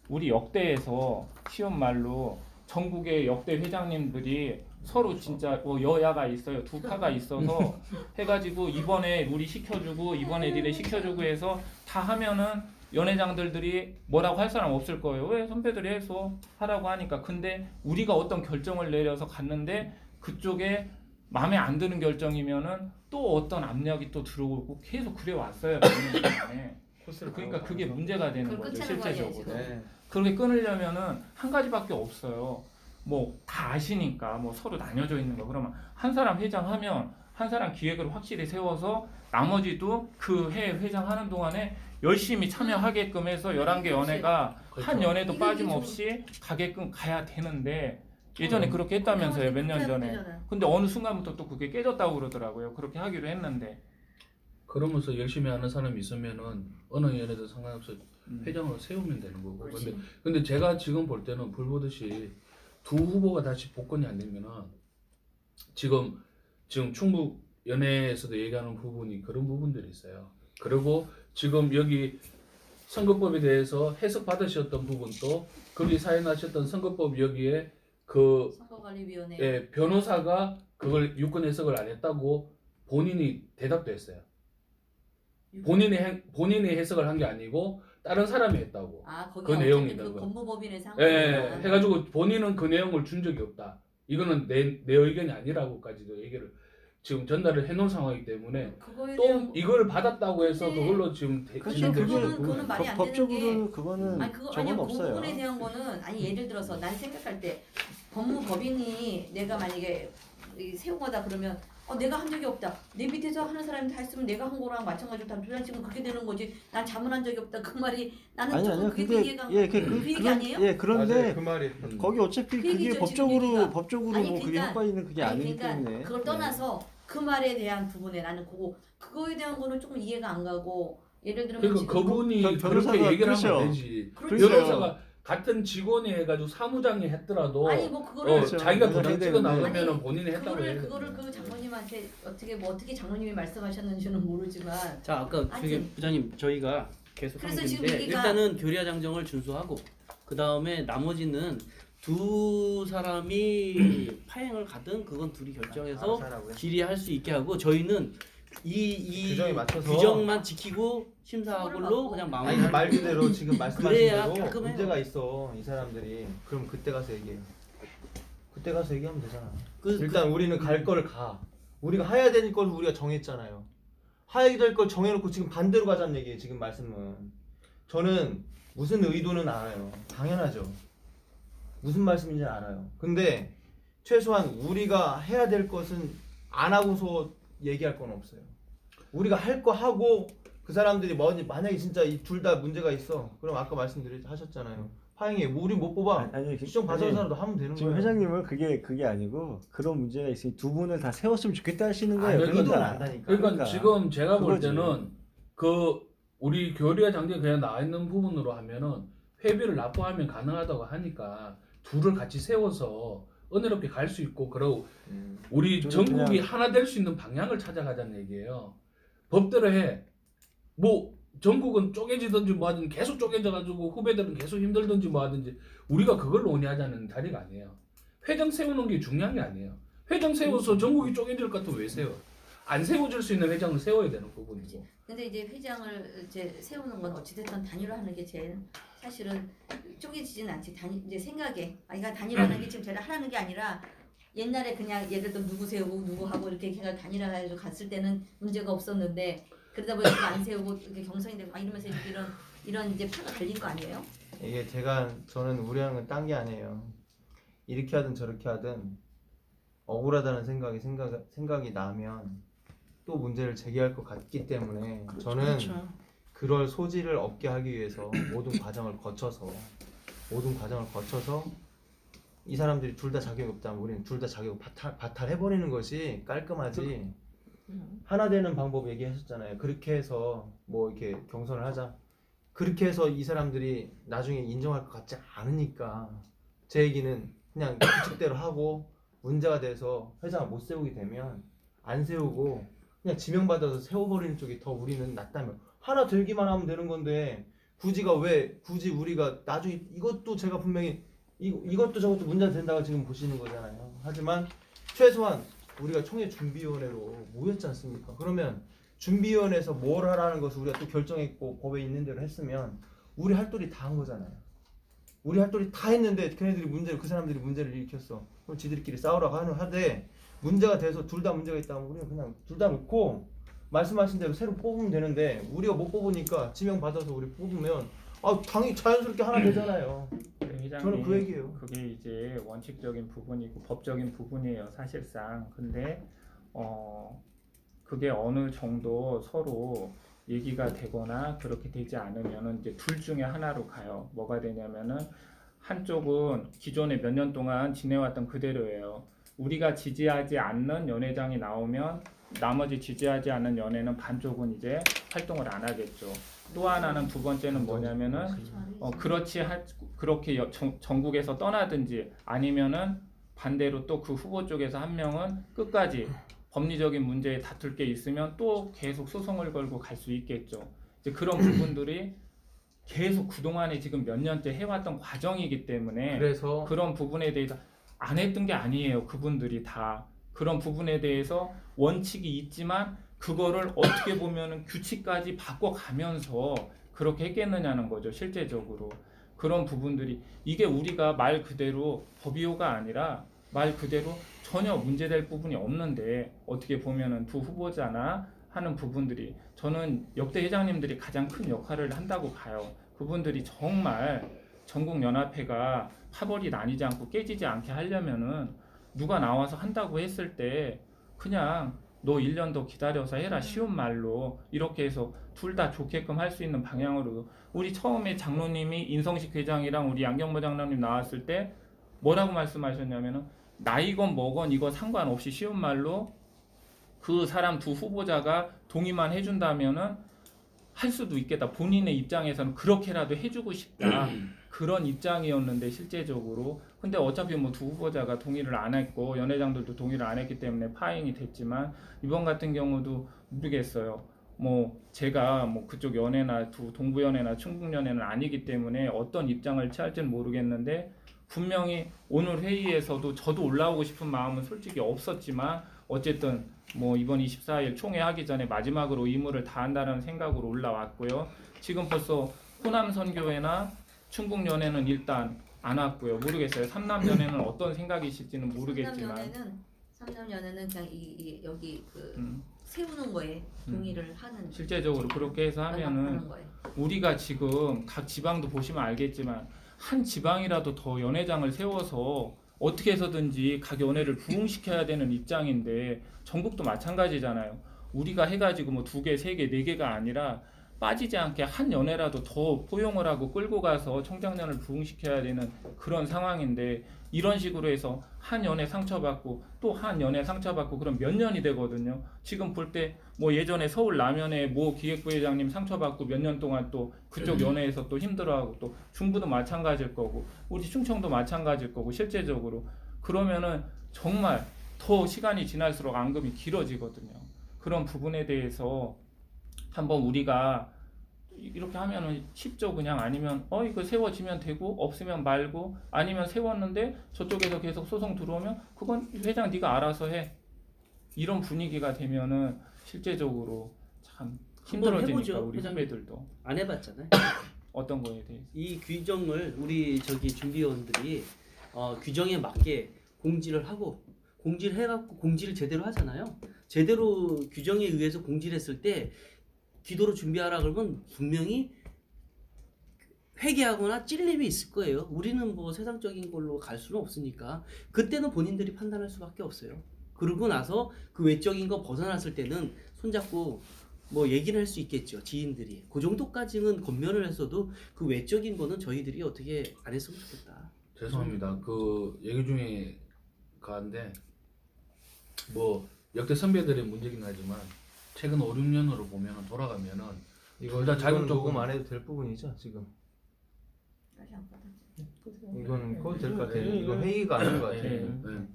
우리 역대에서 쉬운 말로 전국의 역대 회장님들이 서로 진짜 뭐 여야가 있어요. 두 파가 있어서 해가지고 이번에 우리 시켜주고 이번에 니네 시켜주고 해서 다 하면은 연회장들이 뭐라고 할 사람 없을 거예요. 왜 선배들이 해서 하라고 하니까. 근데 우리가 어떤 결정을 내려서 갔는데 그쪽에 마음에 안 드는 결정이면은 또 어떤 압력이 또 들어오고 계속 그래 왔어요. 그러니까 그게 문제가 되는 그걸 거죠 끊자는 거 아니에요, 실제적으로. 지금? 그렇게 끊으려면은 한 가지밖에 없어요. 뭐 다 아시니까 뭐 서로 나뉘어져 있는 거. 그러면 한 사람 회장하면 한 사람 기획을 확실히 세워서 나머지도 그 해 회장하는 동안에 열심히 참여하게끔 해서 11개 연회가 한 연회도 이게 빠짐없이 가게끔 가야 되는데 예전에 그렇게 했다면서요, 몇 년 전에. 그러잖아요. 근데 어느 순간부터 또 그게 깨졌다고 그러더라고요. 그렇게 하기로 했는데. 그러면서 열심히 하는 사람이 있으면은 어느 연애도 상관없이 회장으로 세우면 되는 거고. 그렇지. 근데 제가 지금 볼 때는 불 보듯이 두 후보가 다시 복권이 안 되면은 지금 충북 연회에서도 얘기하는 부분이 그런 부분들이 있어요. 그리고 지금 여기 선거법에 대해서 해석 받으셨던 부분도 거기 사인하셨던 선거법 여기에 그 선거관리위원회. 예, 변호사가 그걸 유권 해석을 안 했다고 본인이 대답도 했어요. 본인이 해석을 한 게 아니고 다른 사람이 했다고. 아, 거기 그 어쨌든 내용이 그 있는 거. 법무법인에서 한 예, 거구나. 해가지고 본인은 그 내용을 준 적이 없다. 이거는 내 의견이 아니라고까지도 얘기를 지금 전달을 해놓은 상황이기 때문에 그거에 또 대한 이걸 받았다고 해서 근데 그걸로 지금 그렇죠. 진행되고 그거는- 있는 그거는 말이 안 되는 법적으로는 그거는 아니 그거 저건 아니야 그 없어요. 부분에 대한 거는 아니 예를 들어서 난 생각할 때 법무법인이 내가 만약에 세운 거다 그러면 내가 한 적이 없다. 내 밑에서 하는 사람이 다 했으면 내가 한 거랑 마찬가지로 다 도장치면 그렇게 되는 거지. 난 자문한 적이 없다. 그 말이 나는 아니 조금 아니요. 그게 근데 이해가 안 예, 그 얘기 아니에요? 예, 그런데 맞아요. 그 말이 거기 어차피 그 그게 얘기죠, 지금 법적으로 얘기가. 법적으로 아니, 뭐 그게 그러니까- 효과 있는 그게 아니, 아니기 그러니까 때문에 그걸 예. 떠나서 그 말에 대한 부분에 나는 그거에 대한 거는 조금 이해가 안 가고 예를 들면 그러니까 지금 그분이 변호사가 그렇게 얘기를 그렇죠. 하면 되지. 그렇죠. 변호사가 같은 직원이 해가지고 사무장이 했더라도 아니 뭐 그거를 그렇죠. 자기가 맞아요. 도장 찍어 아니, 나가면은 본인이 했다고 해요. 그거를 그 장모님한테 어떻게 장모님이 말씀하셨는지는 모르지만 자 아까 저기 하여튼. 부장님 저희가 계속 그래서 하는 지금 건데 얘기가- 일단은 교리화 장정을 준수하고 그 다음에 나머지는 두 사람이 파행을 가든 그건 둘이 결정해서 알아서 하라고요. 질의할 수 있게 하고 저희는 이 규정에 맞춰서 규정만 지키고 심사하걸로 그냥 아니 마무리. 말 그대로 지금 말씀하신 그래야 대로 깔끔해요. 문제가 있어 이 사람들이. 그럼 그때 가서 얘기해요. 그때 가서 얘기하면 되잖아. 일단 우리는 갈 걸 가. 우리가 해야 될 걸 우리가 정했잖아요. 해야 될 걸 정해놓고 지금 반대로 가자는 얘기예요. 지금 말씀은. 저는 무슨 의도는 알아요. 당연하죠. 무슨 말씀인지 알아요. 근데 최소한 우리가 해야 될 것은 안 하고서 얘기할 건 없어요. 우리가 할 거 하고 그 사람들이 만약에 진짜 이 둘 다 문제가 있어. 그럼 아까 하셨잖아요. 파행해. 우리 못 뽑아. 아니, 시정 받은 사람도 하면 되는 지금 거예요. 회장님은 그게 아니고 그런 문제가 있으니 두 분을 다 세웠으면 좋겠다 하시는 거예요. 그러니까 그러니까. 의도는 안다니까. 그러니까 지금 제가 볼 그거지. 때는 그 우리 교리와 장제 그냥 나와 있는 부분으로 하면은 회비를 납부하면 가능하다고 하니까 둘을 같이 세워서 은혜롭게 갈 수 있고 그러고 우리 저는 전국이 그냥- 하나 될 수 있는 방향을 찾아가자는 얘기예요. 법대로 해. 뭐 전국은 쪼개지든지 뭐 하든 계속 쪼개져가지고 후배들은 계속 힘들든지 뭐 하든지 우리가 그걸 논의하자는 자리가 아니에요. 회장 세우는 게 중요한 게 아니에요. 회장 세워서 전국이 쪼개질 것 같으면 왜 세워? 안 세워질 수 있는 회장을 세워야 되는 부분이고. 근데 이제 회장을 이제 세우는 건 어찌됐든 단일화하는 게 제일 사실은 쪼개지진 않지. 이제 생각에 그러니까 단일화하는 게 지금 제가 하라는 게 아니라 옛날에 그냥 예를 들어 누구 세우고 누구 하고 이렇게 해가 단일화해서 갔을 때는 문제가 없었는데 그러다 보니까 안 세우고 이렇게 경선이 되고 이러면서 이런 이제 파가 갈린 거 아니에요? 이게 저는 우려하는 건 딴 게 아니에요. 이렇게 하든 저렇게 하든 억울하다는 생각이 나면 또 문제를 제기할 것 같기 때문에 저는 그럴 소지를 없게 하기 위해서 모든 과정을 거쳐서 이 사람들이 둘 다 자격이 없다면 우리는 둘 다 자격을 바탈해버리는 것이 깔끔하지. 하나 되는 방법 얘기하셨잖아요. 그렇게 해서 뭐 이렇게 경선을 하자. 그렇게 해서 이 사람들이 나중에 인정할 것 같지 않으니까 제 얘기는 그냥 규칙대로 하고 문제가 돼서 회장을 못 세우게 되면 안 세우고 그냥 지명받아서 세워버리는 쪽이 더 우리는 낫다며. 하나 들기만 하면 되는 건데 굳이 우리가 나중에 이것도 제가 분명히 이것도 저것도 문제가 된다고 지금 보시는 거잖아요. 하지만 최소한 우리가 총회 준비위원회로 모였지 않습니까? 그러면 준비위원회에서 뭘 하라는 것을 우리가 또 결정했고 법에 있는 대로 했으면 우리 할 도리 다 한 거잖아요. 우리 할 도리 다 했는데 그 사람들이 문제를 일으켰어. 그럼 지들끼리 싸우라고 하되 문제가 돼서 둘 다 문제가 있다면 우리는 그냥 둘 다 놓고 말씀하신 대로 새로 뽑으면 되는데 우리가 못 뽑으니까 지명 받아서 우리 뽑으면 당연히 자연스럽게 하나 되잖아요. 저는 그 얘기예요. 그게 이제 원칙적인 부분이고 법적인 부분이에요, 사실상. 근데 그게 어느 정도 서로 얘기가 되거나 그렇게 되지 않으면은 이제 둘 중에 하나로 가요. 뭐가 되냐면은 한쪽은 기존에 몇 년 동안 지내왔던 그대로예요. 우리가 지지하지 않는 연회장이 나오면 나머지 지지하지 않는 연회는 반쪽은 이제 활동을 안 하겠죠. 또 하나는 두 번째는 뭐냐면은 그렇게 전국에서 떠나든지 아니면은 반대로 또 그 후보 쪽에서 한 명은 끝까지 법리적인 문제에 다툴 게 있으면 또 계속 소송을 걸고 갈 수 있겠죠. 이제 그런 부분들이 계속 그동안에 지금 몇 년째 해왔던 과정이기 때문에 그래서 그런 부분에 대해서 안 했던 게 아니에요. 그분들이 다 그런 부분에 대해서 원칙이 있지만 그거를 어떻게 보면은 규칙까지 바꿔가면서 그렇게 했겠느냐는 거죠. 실제적으로 그런 부분들이 이게 우리가 말 그대로 법이호가 아니라 말 그대로 전혀 문제될 부분이 없는데 어떻게 보면은 두 후보자나 하는 부분들이 저는 역대 회장님들이 가장 큰 역할을 한다고 봐요. 그분들이 정말 전국연합회가 파벌이 나뉘지 않고 깨지지 않게 하려면은 누가 나와서 한다고 했을 때 그냥 너 1년 더 기다려서 해라 쉬운 말로 이렇게 해서 둘 다 좋게끔 할 수 있는 방향으로 우리 처음에 장로님이 인성식 회장이랑 우리 양경모 장로님 나왔을 때 뭐라고 말씀하셨냐면은 나이건 뭐건 이거 상관없이 쉬운 말로 그 사람 두 후보자가 동의만 해준다면은 할 수도 있겠다. 본인의 입장에서는 그렇게라도 해주고 싶다. 그런 입장이었는데 실제적으로 근데 어차피 뭐 두 후보자가 동의를 안 했고 연회장들도 동의를 안 했기 때문에 파행이 됐지만 이번 같은 경우도 모르겠어요. 뭐 제가 뭐 그쪽 연회나 두 동부연회나 충북연회는 아니기 때문에 어떤 입장을 취할지는 모르겠는데 분명히 오늘 회의에서도 저도 올라오고 싶은 마음은 솔직히 없었지만 어쨌든 뭐 이번 24일 총회 하기 전에 마지막으로 의무를 다한다는 생각으로 올라왔고요. 지금 벌써 호남 선교회나 충북연회는 일단 안 왔고요. 모르겠어요. 삼남연회는 어떤 생각이실지는 모르겠지만 삼남연회는 그냥 여기 세우는 거에 동의를 하는 실제적으로 그렇게 해서 하면은 우리가 지금 각 지방도 보시면 알겠지만 한 지방이라도 더 연회장을 세워서 어떻게 해서든지 각 연회를 부흥시켜야 되는 입장인데 전국도 마찬가지잖아요. 우리가 해가지고 뭐 2개, 3개, 4개가 아니라 빠지지 않게 한 연회라도 더 포용을 하고 끌고 가서 청장년을 부흥시켜야 되는 그런 상황인데 이런 식으로 해서 한 연회 상처받고 또 한 연회 상처받고 그럼 몇 년이 되거든요. 지금 볼 때 뭐 예전에 서울 라면에 모 기획부회장님 상처받고 몇 년 동안 또 그쪽 연회에서 또 힘들어하고 또 중부도 마찬가지일 거고 우리 충청도 마찬가지일 거고 실제적으로 그러면은 정말 더 시간이 지날수록 앙금이 길어지거든요. 그런 부분에 대해서 한번 우리가 이렇게 하면은 쉽죠. 그냥 아니면 이거 세워지면 되고 없으면 말고 아니면 세웠는데 저쪽에서 계속 소송 들어오면 그건 회장 네가 알아서 해. 이런 분위기가 되면은 실제적으로 참 힘들어지니까 해보죠, 우리 회장님. 후배들도 안 해봤잖아요. 어떤 거에 대해서 이 규정을 우리 준비위원들이 규정에 맞게 공지를 하고 공지를 해갖고 공지를 제대로 하잖아요. 제대로 규정에 의해서 공지를 했을 때 기도로 준비하라 그러면 분명히 회개하거나 찔림이 있을 거예요. 우리는 뭐 세상적인 걸로 갈 수는 없으니까 그때는 본인들이 판단할 수밖에 없어요. 그러고 나서 그 외적인 거 벗어났을 때는 손잡고 뭐 얘기를 할 수 있겠죠. 지인들이 그 정도까지는 건면을 했어도 그 외적인 거는 저희들이 어떻게 안 했으면 좋겠다. 죄송합니다. 그 얘기 중에 가는데 뭐 역대 선배들의 문제긴 하지만 최근 5, 6년으로 보면 돌아가면은 이거 다 자격 녹음 안 해도 될 부분이죠 지금. 이거는 꺼도 될 것 같아요. 이거 회의가 아닌 것 같아요.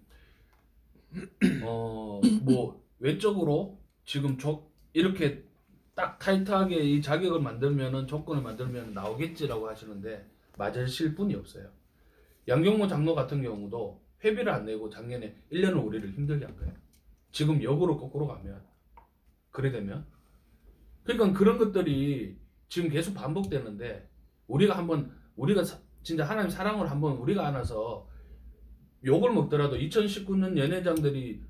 뭐 외적으로 지금 이렇게 딱 타이트하게 이 자격을 만들면은 조건을 만들면 나오겠지라고 하시는데 맞으실 분이 없어요. 양경모 장로 같은 경우도 회비를 안 내고 작년에 1년을 우리를 힘들게 한 거예요. 지금 역으로 거꾸로 가면 그래 되면 그러니까 그런 것들이 지금 계속 반복되는데 우리가 진짜 하나님 사랑을 한번 우리가 안아서 욕을 먹더라도 2019년 연회장들이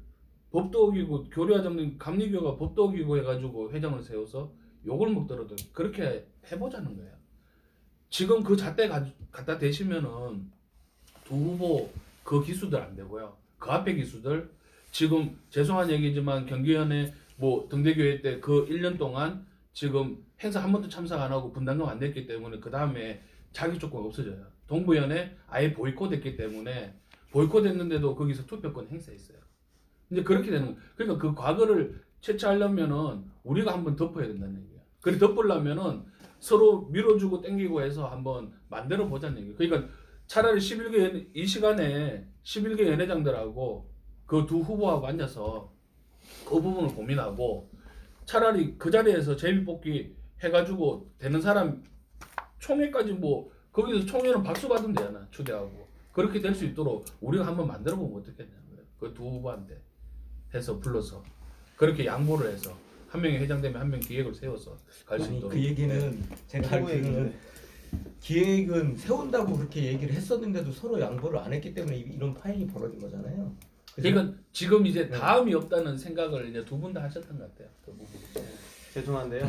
법도 어기고 교류화장님 감리교가 법도 어기고 해가지고 회장을 세워서 욕을 먹더라도 그렇게 해보자는 거예요. 지금 그 잣대 갖다 대시면은 두 후보 그 기수들 안 되고요. 그 앞에 기수들 지금 죄송한 얘기지만 경기연회 뭐 등대교회 때 그 1년 동안 지금 행사 한 번도 참석 안 하고 분담금 안 냈기 때문에 그 다음에 자기 조건 없어져요. 동부연회 아예 보이콧했기 때문에 보이콧했는데도 거기서 투표권 행사했어요. 이제 그렇게 되는 거예요. 그러니까 그 과거를 채취하려면은 우리가 한번 덮어야 된다는 얘기야. 그래 덮으려면은 서로 밀어주고 땡기고 해서 한번 만들어 보자는 얘기예요. 그러니까 차라리 11개 이 시간에 11개 연회장들하고 그 두 후보하고 앉아서 그 부분을 고민하고 차라리 그 자리에서 제비뽑기 해가지고 되는 사람 총회까지 뭐 거기서 총회는 박수 받으면 되잖아. 추대하고 그렇게 될 수 있도록 우리가 한번 만들어 보면 어떻겠냐고요. 그 두 후보한테 해서 불러서 그렇게 양보를 해서 한 명이 회장되면 한 명 기획을 세워서 갈 수 아니 있도록. 그 얘기는 제가 알기로는 기획은 세운다고 그렇게 얘기를 했었는데도 서로 양보를 안 했기 때문에 이런 파행이 벌어진 거잖아요. 그죠? 그러니까 지금 이제 다음이 없다는 생각을 이제 두 분 다 하셨던 것 같아요. 그 부분. 죄송한데요.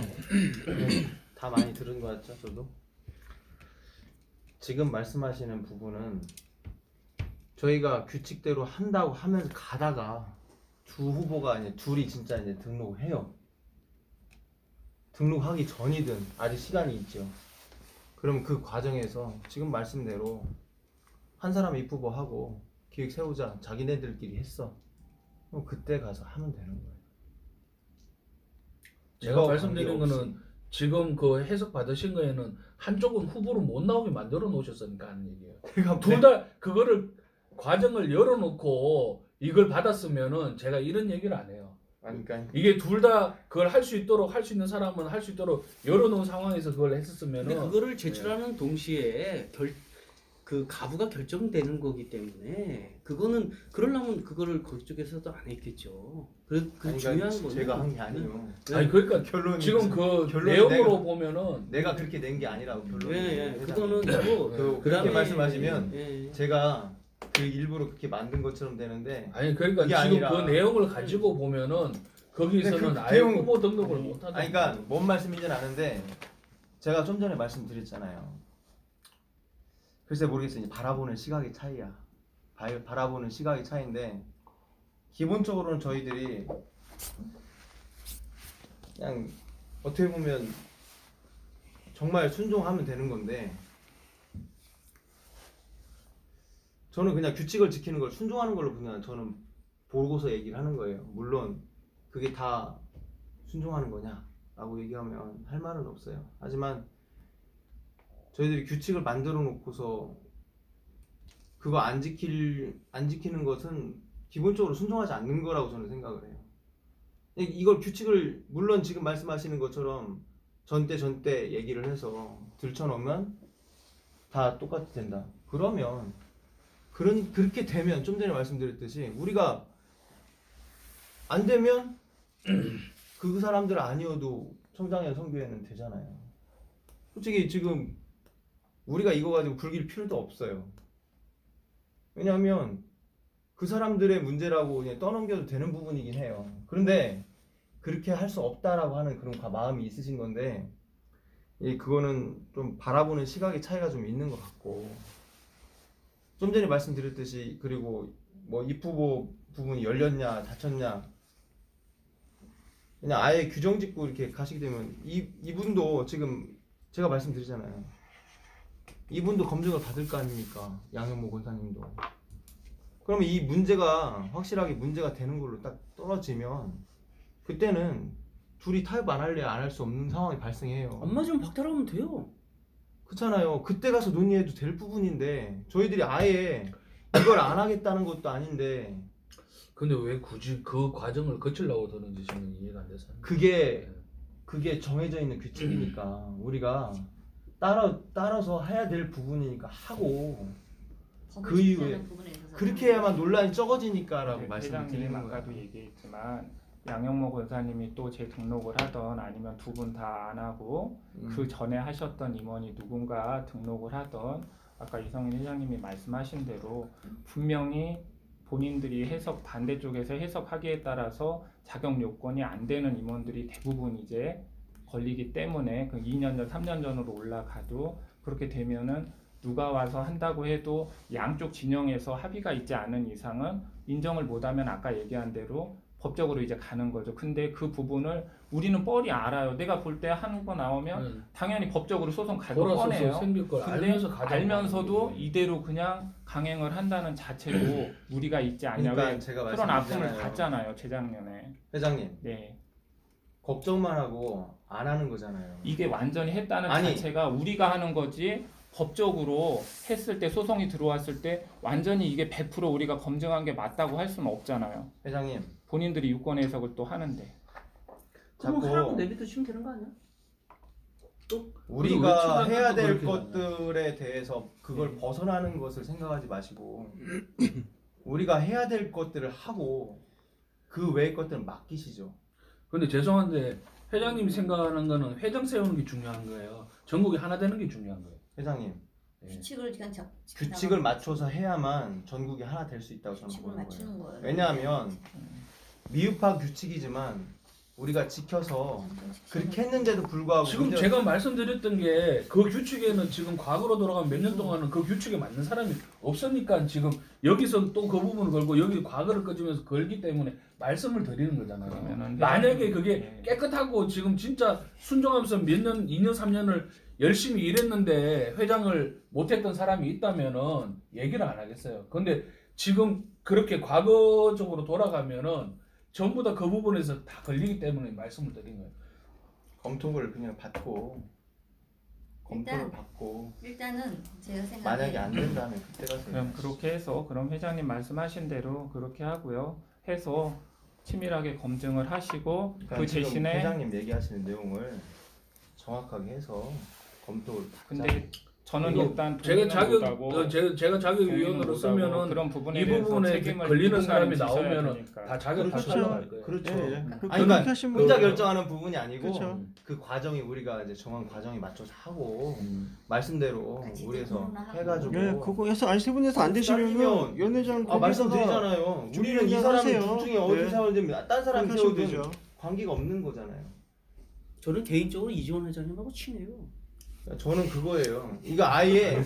다 많이 들은 것 같죠, 저도. 지금 말씀하시는 부분은 저희가 규칙대로 한다고 하면서 가다가 두 후보가 이제 둘이 진짜 이제 등록해요. 등록하기 전이든 아직 시간이 있죠. 그럼 그 과정에서 지금 말씀대로 한 사람 입후보하고 기획 세우자 자기네들끼리 했어. 그럼 그때 가서 하면 되는 거예요. 제가 말씀드린 거는 지금 그 해석 받으신 거에는 한쪽은 후보로 못 나오게 만들어 놓으셨으니까 하는 얘기예요. 그러니까 둘 다 그거를 과정을 열어놓고 이걸 받았으면은 제가 이런 얘기를 안 해요. 그러니까 이게 둘 다 그걸 할 수 있도록 할 수 있는 사람은 할 수 있도록 열어놓은 상황에서 그걸 했었으면은. 근데 그거를 제출하는 동시에 그 가부가 결정되는 거기 때문에 그거는 그러려면 그거를 그쪽에서도 안 했겠죠. 그 중요한 거는 제가 한 게 아니에요. 아니 그러니까 결론이 지금 그 결론이 내용으로 보면은 내가 그렇게 낸 게 아니라고 결론이. 그거는 뭐 그렇게 그다음에 말씀하시면 제가 그 일부러 그렇게 만든 것처럼 되는데 아니 그러니까 그게 지금 아니라- 그 내용을 가지고 보면은 거기서는 그 아예 내용- 후보 등록을 못 하죠. 아니 그러니까 뭔 말씀인지는 아는데 제가 좀 전에 말씀드렸잖아요. 글쎄 모르겠어요. 이제 바라보는 시각의 차이야. 바라보는 시각의 차이인데 기본적으로는 저희들이 그냥 어떻게 보면 정말 순종하면 되는 건데 저는 그냥 규칙을 지키는 걸 순종하는 걸로 그냥 저는 보고서 얘기를 하는 거예요. 물론 그게 다 순종하는 거냐라고 얘기하면 할 말은 없어요. 하지만 저희들이 규칙을 만들어 놓고서 그거 안 지키는 것은 기본적으로 순종하지 않는 거라고 저는 생각을 해요. 이걸 규칙을 물론 지금 말씀하시는 것처럼 전때 얘기를 해서 들춰놓으면 다 똑같이 된다. 그러면 그렇게 되면 좀 전에 말씀드렸듯이 우리가 안 되면 그 사람들 아니어도 청장회 성교회는 되잖아요. 솔직히 지금 우리가 이거 가지고 굴길 필요도 없어요. 왜냐하면 그 사람들의 문제라고 그냥 떠넘겨도 되는 부분이긴 해요. 그런데 그렇게 할 수 없다라고 하는 그런 마음이 있으신 건데 그거는 좀 바라보는 시각의 차이가 좀 있는 것 같고 좀 전에 말씀드렸듯이 그리고 뭐 입후보 부분이 열렸냐 닫혔냐 그냥 아예 규정 짓고 이렇게 가시게 되면 이분도 지금 제가 말씀드리잖아요. 이분도 검증을 받을 거 아닙니까? 양현모 권사님도. 그러면 이 문제가 확실하게 문제가 되는 걸로 딱 떨어지면 그때는 둘이 타협 안 할래 안 할 수 없는 상황이 발생해요. 안 맞으면 박탈하면 돼요. 그렇잖아요. 그때 가서 논의해도 될 부분인데 저희들이 아예 이걸 안 하겠다는 것도 아닌데 근데 왜 굳이 그 과정을 거치려고 드는지 저는 이해가 안 돼서. 그게 그게 정해져 있는 규칙이니까 우리가 따라서 해야 될 부분이니까 하고 법을 그 지키는 이후에 부분에 있어서 그렇게 해야만 논란이 적어지니까라고 네, 말씀을 회장님 드리는 거예요. 아까도 얘기했지만 양영모 권사님이 또 재등록을 하던 아니면 두 분 다 안 하고 그 전에 하셨던 임원이 누군가 등록을 하던 아까 이성인 회장님이 말씀하신 대로 분명히 본인들이 해석 반대쪽에서 해석하기에 따라서 자격 요건이 안 되는 임원들이 대부분 이제 걸리기 때문에 그 2년 전, 3년 전으로 올라가도 그렇게 되면은 누가 와서 한다고 해도 양쪽 진영에서 합의가 있지 않은 이상은 인정을 못하면 아까 얘기한 대로 법적으로 이제 가는 거죠. 근데 그 부분을 우리는 뻔히 알아요. 내가 볼 때 하는 거 나오면 당연히 법적으로 소송 갈 거 돌아서서 뻔해요. 생길 걸 근데 알면서 가자고 알면서도 하는 거지. 이대로 그냥 강행을 한다는 자체도 무리가 있지 않냐. 그러니까 왜 제가 그런 아픔을 말씀드리잖아요. 갔잖아요. 재작년에. 회장님 네. 걱정만 하고 안 하는 거잖아요. 이게 완전히 했다는 아니. 자체가 우리가 하는 거지 법적으로 했을 때 소송이 들어왔을 때 완전히 이게 100% 우리가 검증한 게 맞다고 할 수는 없잖아요. 회장님 본인들이 유권 해석을 또 하는데. 그럼 자꾸 하라고 내비두시면 되는 거 아니야? 우리가 왜 해야 될 그렇게 것들에 대해서 그걸 벗어나는 것을 생각하지 마시고 우리가 해야 될 것들을 하고 그 외의 것들은 맡기시죠. 근데 죄송한데 회장님이 생각하는 거는 회장 세우는 게 중요한 거예요. 전국이 하나 되는 게 중요한 거예요. 회장님 규칙을 그냥 규칙을 맞춰서 해야만 전국이 하나 될 수 있다고 저는 규칙을 보는 맞추는 거예요. 거예요. 왜냐하면 미흡한 규칙이지만 우리가 지켜서 그렇게 했는데도 불구하고 지금 제가 말씀드렸던 게 그 규칙에는 지금 과거로 돌아가면 몇 년 동안은 그 규칙에 맞는 사람이 없으니까 지금 여기서 또 그 부분을 걸고 여기 과거를 꺼지면서 걸기 때문에 말씀을 드리는 거잖아요. 그러면은 만약에 그게 네. 깨끗하고 지금 진짜 순종하면서 몇 년, 2년, 3년을 열심히 일했는데 회장을 못했던 사람이 있다면은 얘기를 안 하겠어요. 근데 지금 그렇게 과거적으로 돌아가면은 전부 다 그 부분에서 다 걸리기 때문에 말씀을 드린 거예요. 검토를 그냥 받고 검토를 일단- 받고 일단은 제가 생각에 만약에 안 된다면 그때 가서 그럼 그렇게 해서 그럼 회장님 말씀하신 대로 그렇게 하고요. 해서 치밀하게 검증을 하시고 그러니까 그 지금 대신에 회장님 얘기하시는 내용을 정확하게 해서 검토를 근데 저는 이거 일단 제가 동의는 못하고 제가 자격위원으로 못하고 쓰면은 그런 부분에 이 대해서 부분에 책임을 걸리는 사람이 누군가는 지셔야 나오면은 되니까. 다 자격 다 그렇죠. 탈락할 거예요. 그렇죠. 예, 예. 아니 그렇게 그러니까 하신 혼자 분은- 결정하는 부분이 아니고 그렇죠. 그 과정이 우리가 이제 정한 과정에 맞춰서 하고 말씀대로 같이 우리에서 토론하고. 해가지고 예, 그거 해서 아니 세 분에서 안 되시면은 잘리면- 연회장 아 말씀드리잖아요. 우리는 이 사람이 둘 중에 어디 네. 세워야 됩니다. 딴 사람 그렇게 하시면 세우든 되죠. 관계가 없는 거잖아요. 저는 개인적으로 이지원 회장님하고 친해요. 저는 그거예요. 이거 아예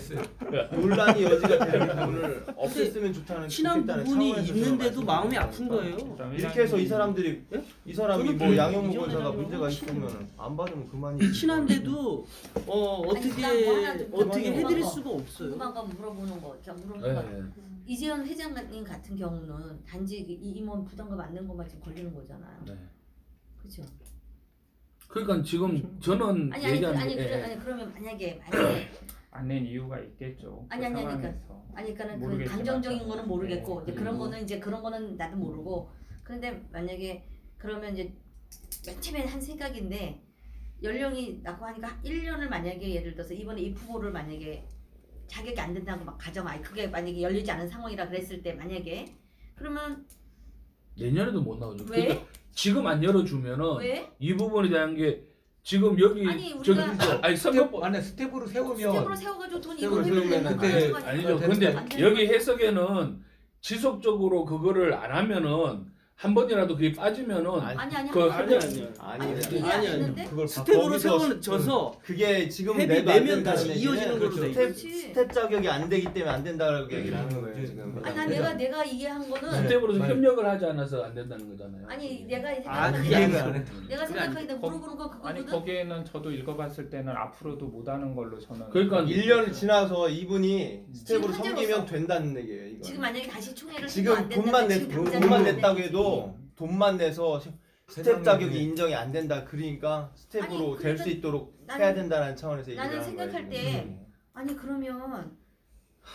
논란이 여지가 되는 부분을 없앴으면 좋다는 친한 좋겠다는 부분이 차원에서 있는데도 제가 마음이 말씀드리는 아픈 거니까. 거예요. 그럼 이렇게 해서 이 회장님이- 사람들이 예? 이 사람이 저는 뭐 그 양현무 이전 권사가 회장님하고 문제가 친해요. 있으면 안 받으면 그만이지. 친한데도 어떻게 일단 뭐 하나 좀 어떻게 궁금한 해드릴 거, 수가 없어요. 궁금한 거 물어보는 거, 그냥 물어보는 네, 거. 네. 이재현 회장님 같은 경우는 단지 이 임원 부담금 안 낸 것만 지금 걸리는 거잖아요. 네. 그렇죠? 그러니까 지금 저는 아니 얘기하는 게 아니 그러면 만약에 안 낸 이유가 있겠죠. 아니, 그 아니, 그러니까. 상황에서. 그러니까는 그 모르겠지만 감정적인 저는. 거는 모르겠고 네. 이제 그런 거는 이제 그런 거는 나도 모르고 그런데 만약에 그러면 이제 맨 처음에 한 생각인데 연령이 낮고 하니까 1년을 만약에 예를 들어서 이번에 이 부모를 만약에 자격이 안 된다고 막 가정하에 그게 만약에 열리지 않은 상황이라 그랬을 때 만약에 그러면 내년에도 못 나오죠. 왜? 그러니까 지금 안 열어주면은 왜? 이 부분에 대한 게 지금 여기 아니, 저기 우리가- 아니 선거법 만약 스텝으로 세우면 스텝으로 세워가지고 돈 이거 스텝으로 해주면 세우면은 그때 아니죠. 되는 근데 안 되는 여기 거죠. 해석에는 지속적으로 그거를 안 하면은 한 번이라도 그게 빠지면은 아니 그 한 번도 아니, 아니 이게 아니, 아니는데 그걸 스텝으로 거기서 세워져서 그게 지금 회비 내도 안 내면 된다는 다시 얘기는 이어지는 걸로 돼 스텝, 있지. 스텝 자격이 안 되기 때문에 안 된다고 얘기를 하는 거예요 지금. 아니 난 내가 이해한 거는 스텝으로서 네. 협력을 하지 않아서 안 된다는 거잖아요. 아니 내가 아, 생각하는 그 게 얘기가 안 내가 생각하기에 물어보는 거 아니 그거거든. 거기에는 저도 읽어봤을 때는 앞으로도 못하는 걸로 저는. 그러니까 1년을 지나서 이분이 스텝으로 지금 섬기면 현재로서. 된다는 얘기예요. 이거. 지금 만약에 다시 총회를 지금 해도 안 된다면 돈만 내 지금 당장 돈만 안 냈다고 되지. 해도 돈만 내서 스텝 자격이 인정이 안 된다. 그러니까 스텝으로 아니, 될 수 그러니까 있도록 나는- 해야 된다는 차원에서 얘기를 나는 하는 거예요. 생각할 지금. 때 아니 그러면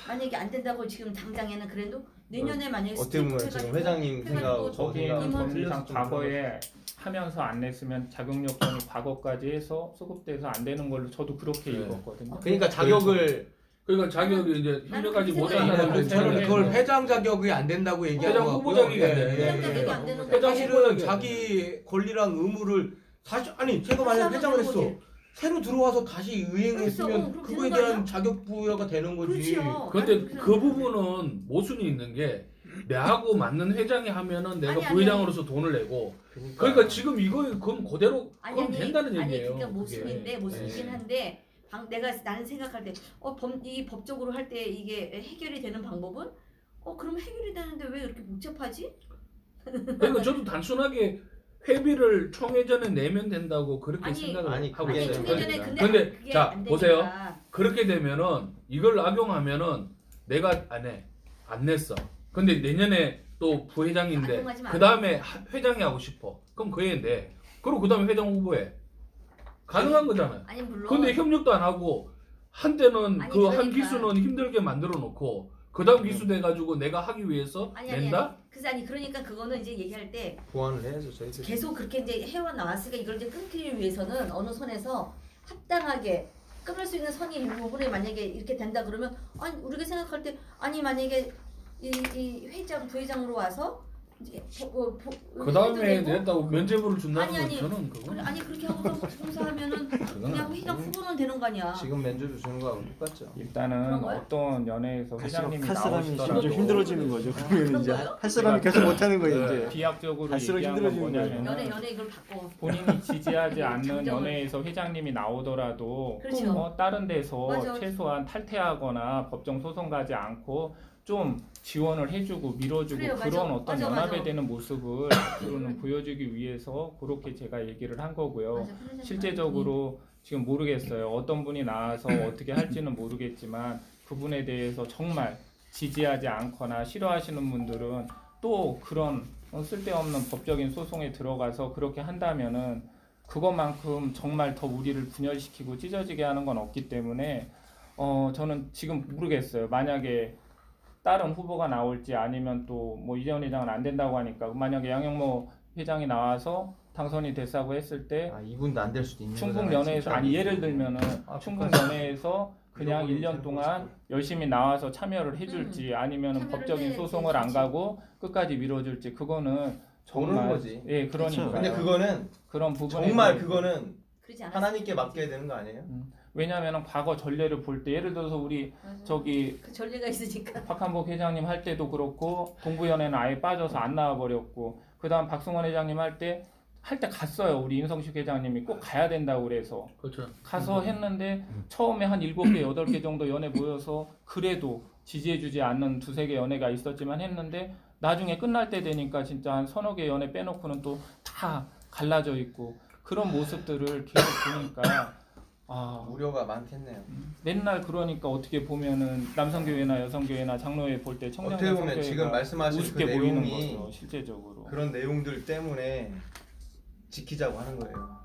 만약에 안 된다고 지금 당장에는 그래도 내년에 만약에 어떻게 보면 스텝 지금 회장님 생각하고 저 거기에는 생각하고 법리상 틀려서 좀 과거에 하면서 안 냈으면 자격요건이 과거까지 해서 수급돼서 안 되는 걸로 저도 그렇게 네. 읽었거든요. 그러니까 자격을 그러니까 자격이 이제 현재까지 못 한 사람들 저는 그걸 네. 회장 자격이 안 된다고 얘기하는 회장 것 후보 같고요. 자격이 안 되는 예, 거예요. 예, 회장 자격이 안 예. 되는 회장 사실은 후보자격이 자기 권리랑 의무를 다시 아니 제가 만약 회장을 했어 새로 들어와서 다시 의행했으면 그럼 그거에 되는 거 대한 자격 부여가 되는 거지. 그렇죠. 근데 아니, 그 부분은 모순이 있는 게 내하고 맞는 회장이 하면은 내가 아니, 아니, 부회장으로서 돈을 내고 그러니까 지금 이거 그럼 그대로 그럼 된다는 얘기예요. 그러니까 모순인데 그게. 모순이긴 네. 한데 나는 생각할 때 이 법적으로 할 때 이게 해결이 되는 방법은 그럼 해결이 되는데 왜 이렇게 복잡하지? 그러니까 저도 단순하게 회비를 총회전에 내면 된다고 그렇게 아니, 생각을 아니, 하고 그게 아니 있어요. 총회전에 그러니까. 근데 그게 자, 안 보세요. 되니까. 그렇게 되면은 이걸 악용하면은 내가 안 냈어. 근데 내년에 또 부회장인데 악용하지 마. 그 다음에 회장이 하고 싶어. 그럼 그애 내. 그리고 그 다음에 회장 후보해. 가능한 거잖아요. 아니 물론 근데 협력도 안 하고 한때는 아니, 그 한 그러니까. 기수는 힘들게 만들어 놓고 그 다음 기수 돼가지고 내가 하기 위해서 낸다? 그러니까 그거는 이제 얘기할 때 보완을 해야죠 저희들. 계속 그렇게 이제 해와 나왔으니까 이걸 이제 끊기 위해서는 어느 선에서 합당하게 끊을 수 있는 선이 이 부분에 만약에 이렇게 된다 그러면 아니 우리가 생각할 때 아니 만약에 이 회장 부회장으로 와서 이제 그 다음에 해도 되고, 냈다고 면죄부를 준다는 건 아니, 저는 그거 아니 그렇게 하고 봉사하면은 그냥 회장 후보는 되는 거 아니야. 지금 면접 주는 거하고 똑같죠. 일단은 그런 거야? 어떤 연회에서 회장님이 할 사람이 나오시더라도 점점 힘들어지는 거죠. 그러면 그런 이제 거요? 할 사람이 계속 못하는 거예요 네. 이제. 비약적으로 갈수록 얘기한 건 힘들어지는 거예요. 뭐냐면 연애 이걸 바꿔. 본인이 지지하지 않는 정정을- 연회에서 회장님이 나오더라도 그렇죠. 다른 데서 맞아. 최소한 탈퇴하거나 법정 소송 가지 않고 좀 지원을 해주고 밀어주고 그래요, 맞아. 그런 어떤 맞아, 연합이 맞아. 되는 모습을 앞으로는 보여주기 위해서 그렇게 제가 얘기를 한 거고요. 맞아, 그런 생각 실제적으로 지금 모르겠어요. 어떤 분이 나와서 어떻게 할지는 모르겠지만 그분에 대해서 정말 지지하지 않거나 싫어하시는 분들은 또 그런 쓸데없는 법적인 소송에 들어가서 그렇게 한다면은 그것만큼 정말 더 우리를 분열시키고 찢어지게 하는 건 없기 때문에 저는 지금 모르겠어요. 만약에 다른 후보가 나올지 아니면 또 뭐 이재원 회장은 안 된다고 하니까 만약에 양영모 회장이 나와서 당선이 됐다고 했을 때 이분도 안 될 수도 있는 충북연회에서 아니 예를 들면은 충북연회에서 그냥 1년 동안 열심히 나와서 참여를 해줄지 아니면은 참여를 법적인 해야지, 소송을 안 그렇지. 가고 끝까지 밀어줄지 그거는 보는 정말 거지. 예 그러니까 근데 그거는 그런 부분에 정말 대해서 그거는 그러지 않았어. 하나님께 맡겨야 되는 거 아니에요? 왜냐면은 과거 전례를 볼 때 예를 들어서 우리 저기 그 전례가 있으니까. 박한복 회장님 할 때도 그렇고 동부연회는 아예 빠져서 안 나와 버렸고 그다음 박승원 회장님 할 때 갔어요. 우리 임성식 회장님이 꼭 가야 된다고 그래서 그렇죠. 가서 했는데 처음에 한 7개, 8개 정도 연회 모여서 그래도 지지해주지 않는 2-3개 연회가 있었지만 했는데 나중에 끝날 때 되니까 진짜 한 서너 개 연회 빼놓고는 또 다 갈라져 있고 그런 모습들을 계속 보니까 우려가 많겠네요. 맨날 그러니까 어떻게 보면은 남성교회나 여성교회나 장로회 볼 때 청년 어떻게 보면 지금 말씀하신 그 우습게 보이는 내용이 거죠 실제적으로. 그런 내용들 때문에 지키자고 하는 거예요.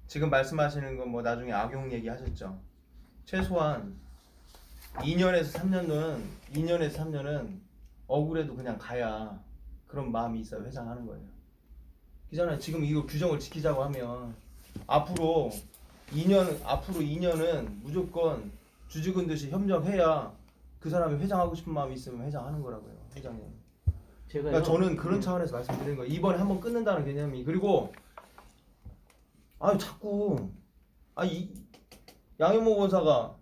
지금 말씀하시는 건 뭐 나중에 악용 얘기 하셨죠. 최소한 2년에서 3년은 억울해도 그냥 가야 그런 마음이 있어야 회장하는 거예요. 그잖아요. 지금 이거 규정을 지키자고 하면 앞으로 2년은 무조건 주죽은 듯이 협력해야 그 사람이 회장하고 싶은 마음이 있으면 회장하는 거라고요. 회장님. 그러니까 저는 그런 차원에서 말씀드리는 거예요. 이번에 한번 끊는다는 개념이. 그리고 자꾸 양현모 권사가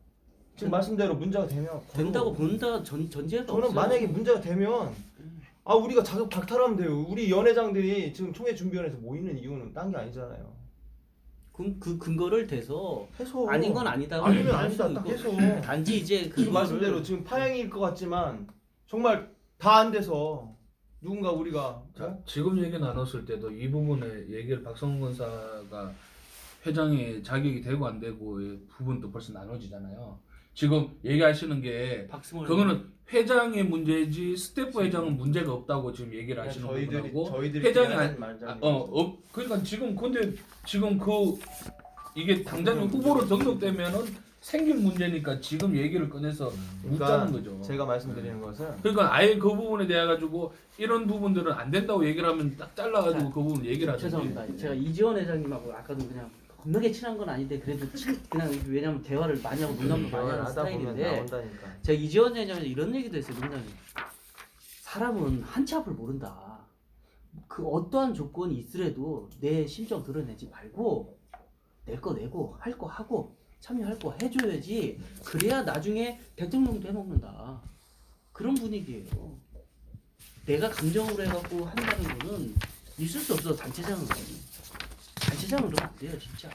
지금 말씀대로 문제가 되면 된다고 본다 전제가 저는 없어요. 만약에 문제가 되면 우리가 자격 박탈하면 돼요. 우리 연회장들이 지금 총회 준비위원회에서 모이는 이유는 딴 게 아니잖아요. 그럼 그 근거를 대서 해서 아닌 건 아니다. 아니면 아니다 딱 해서 단지 이제 지금 말씀대로 지금 파행일 것 같지만 정말 다 안 돼서 누군가 우리가 자, 지금 얘기 나눴을 때도 이 부분에 얘기를 박성훈 권사가 회장의 자격이 되고 안 되고의 부분도 벌써 나눠지잖아요. 지금 얘기하시는 게 그거는 회장의 문제지 스태프 회장은 문제가 없다고 지금 얘기를 하시는 거고 회장이 그러니까 지금 근데 지금 이게 당장 후보로 등록되면은 생긴 문제니까 지금 얘기를 꺼내서 묻자는 거죠. 제가 말씀드리는 것은 그러니까 아예 그 부분에 대해 가지고 이런 부분들은 안 된다고 얘기를 하면 딱 잘라가지고 자, 그 부분 얘기를 하죠. 죄송합니다. 제가 이지원 회장님하고 아까도 그냥 겁나게 친한 건 아닌데 그래도 그냥 왜냐면 대화를 많이 하고 농담도 많이 하는 하다 보면 스타일인데 나온다니까. 제가 이지원 회장님한테 이런 얘기도 했어요. 농담이. 사람은 한치 앞을 모른다. 그 어떠한 조건이 있으래도 내 심정 드러내지 말고 낼 거 내고 할 거 하고 참여할 거 해줘야지. 그래야 나중에 대통령도 해먹는다. 그런 분위기예요. 내가 감정으로 해갖고 한다는 거는 있을 수 없어. 단체장은 그러면 안 돼요 진짜.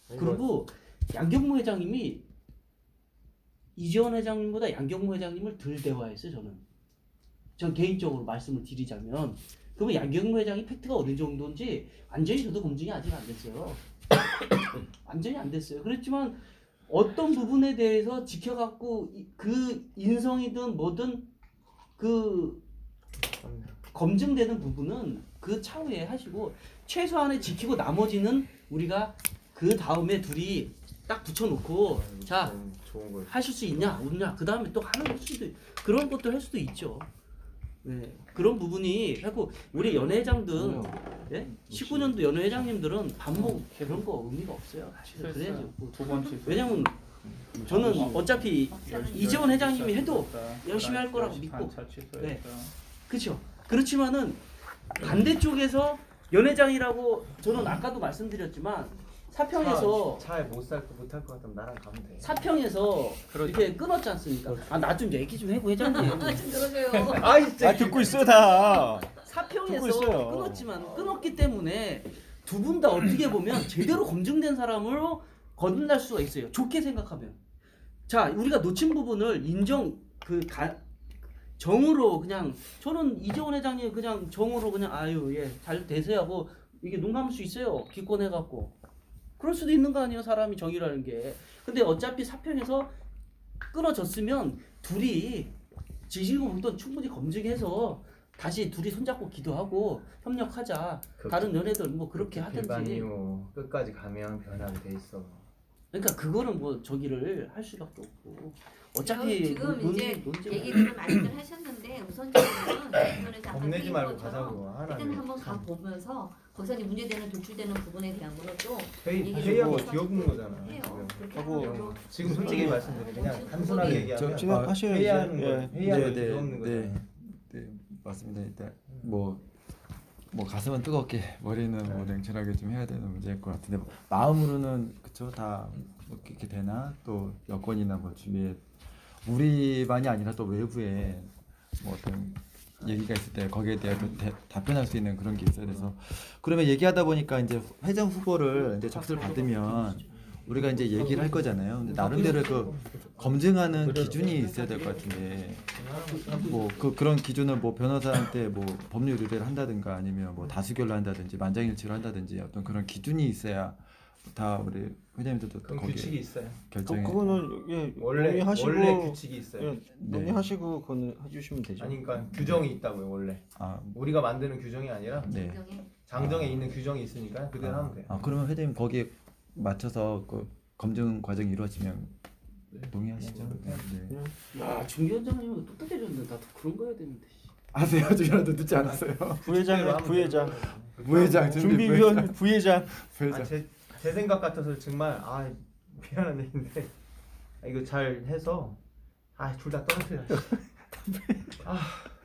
그리고 양경무 회장님이 이지원 회장님보다 양경무 회장님을 덜 대화했어요. 전 개인적으로 말씀을 드리자면 그러면 양경무 회장이 팩트가 어느 정도인지 완전히 저도 검증이 아직 안 됐어요. 완전히 안 됐어요. 그렇지만 어떤 부분에 대해서 지켜갖고 그 인성이든 뭐든 그 검증되는 부분은 그 차후에 하시고 최소한의 지키고 나머지는 우리가 그 다음에 둘이 딱 붙여놓고 자 좋은 걸. 하실 수 있냐 없냐 그 다음에 또 하는 수도 그런 것도 할 수도 있죠. 네, 그런 부분이 하고 우리 연회장들 예? 19년도 연회장님들은 반복 그런 거 의미가 없어요. 사실은 그래야죠. 두 번째. 왜냐면 저는 어차피 이지원 회장님이 해도 열심히 할 거라고 믿고 네. 그렇죠. 그렇지만은 반대쪽에서 연회장이라고 저는 아까도 말씀드렸지만 사평에서 차에 못할 것 같으면 나랑 가면 돼. 사평에서 이렇게 끊었지 않습니까? 아 나 좀 얘기 좀 해고 회장님. 좀 들어줘요. 아이 진짜 듣고 있어 다. 듣고 사평에서 있어요. 끊었지만 끊었기 때문에 두 분 다 어떻게 보면 제대로 검증된 사람으로 거듭날 수가 있어요. 좋게 생각하면. 자 우리가 놓친 부분을 인정 정으로 그냥 저는 이재원 회장님 그냥 정으로 그냥 아유 예 잘 되세요 하고 이게 눈 감을 수 있어요. 기권해 갖고. 그럴 수도 있는 거 아니에요. 사람이 정의라는 게. 근데 어차피 사평에서 끊어졌으면 둘이 지지고 묵던 충분히 검증해서 다시 둘이 손잡고 기도하고 협력하자. 다른 연애들 뭐 그렇게 하든지. 일반이요. 끝까지 가면 변하게 돼 있어. 그러니까 그거는 뭐 저기를 할 수밖에 없고. 어차피 지금 이제 얘기를 많이들 하셨는데 우선적으로는 겁내지 말고 가자고 일단 한번 가 보면서 거기서 이제 문제되는 도출되는 부분에 대한 거는 또 회의하고 뒤엎는 거잖아. 해요. 그렇게 하고 하는 걸로. 지금 솔직히 말씀드리면 그냥 단순하게 얘기하면 진행하셔야지. 회의하는 거, 예. 회의하고 네, 뒤엎는 거잖아. 네, 맞습니다. 일단 뭐 가슴은 뜨겁게 머리는 뭐 냉철하게 좀 해야 되는 문제일 것 같은데 마음으로는 그쵸 다 뭐 이렇게 되나 또 여권이나 뭐 주위에 우리만이 아니라 또 외부에 뭐 어떤 얘기가 있을 때 거기에 대해서 답변할 수 있는 그런 게 있어야 돼서 그러면 얘기하다 보니까 이제 회장 후보를 이제 접수를 받으면 우리가 이제 얘기를 할 거잖아요. 근데 나름대로 그 검증하는 기준이 있어야 될 것 같은데 뭐 그런 기준을 뭐 변호사한테 뭐 법률 의뢰를 한다든가 아니면 뭐 다수결로 한다든지 만장일치로 한다든지 어떤 그런 기준이 있어야 다 우리 회장님들도 그런 거기에 규칙이 있어요. 결정에 그거는 예 원래 논의하시고 규칙이 있어요. 예, 논의하시고 그거는 해주시면 되죠. 아니 그러니까 규정이 있다고요 원래. 아, 우리가 만드는 규정이 아니라 네. 장정에 있는 규정이 있으니까 그대로 하면 돼요. 아 그러면 회장님 거기에 맞춰서 그 검증 과정이 이루어지면 동의하시죠? 네. 야 중위원장님은 똑똑해졌네. 나도 그런 거 해야 되는데. 아세요? 저희라도 듣지 않았어요. 부회장 부회장 준비위원 부회장. 제 생각 같아서 정말 미안한 얘기인데 이거 잘 해서 둘 다 떨어뜨려.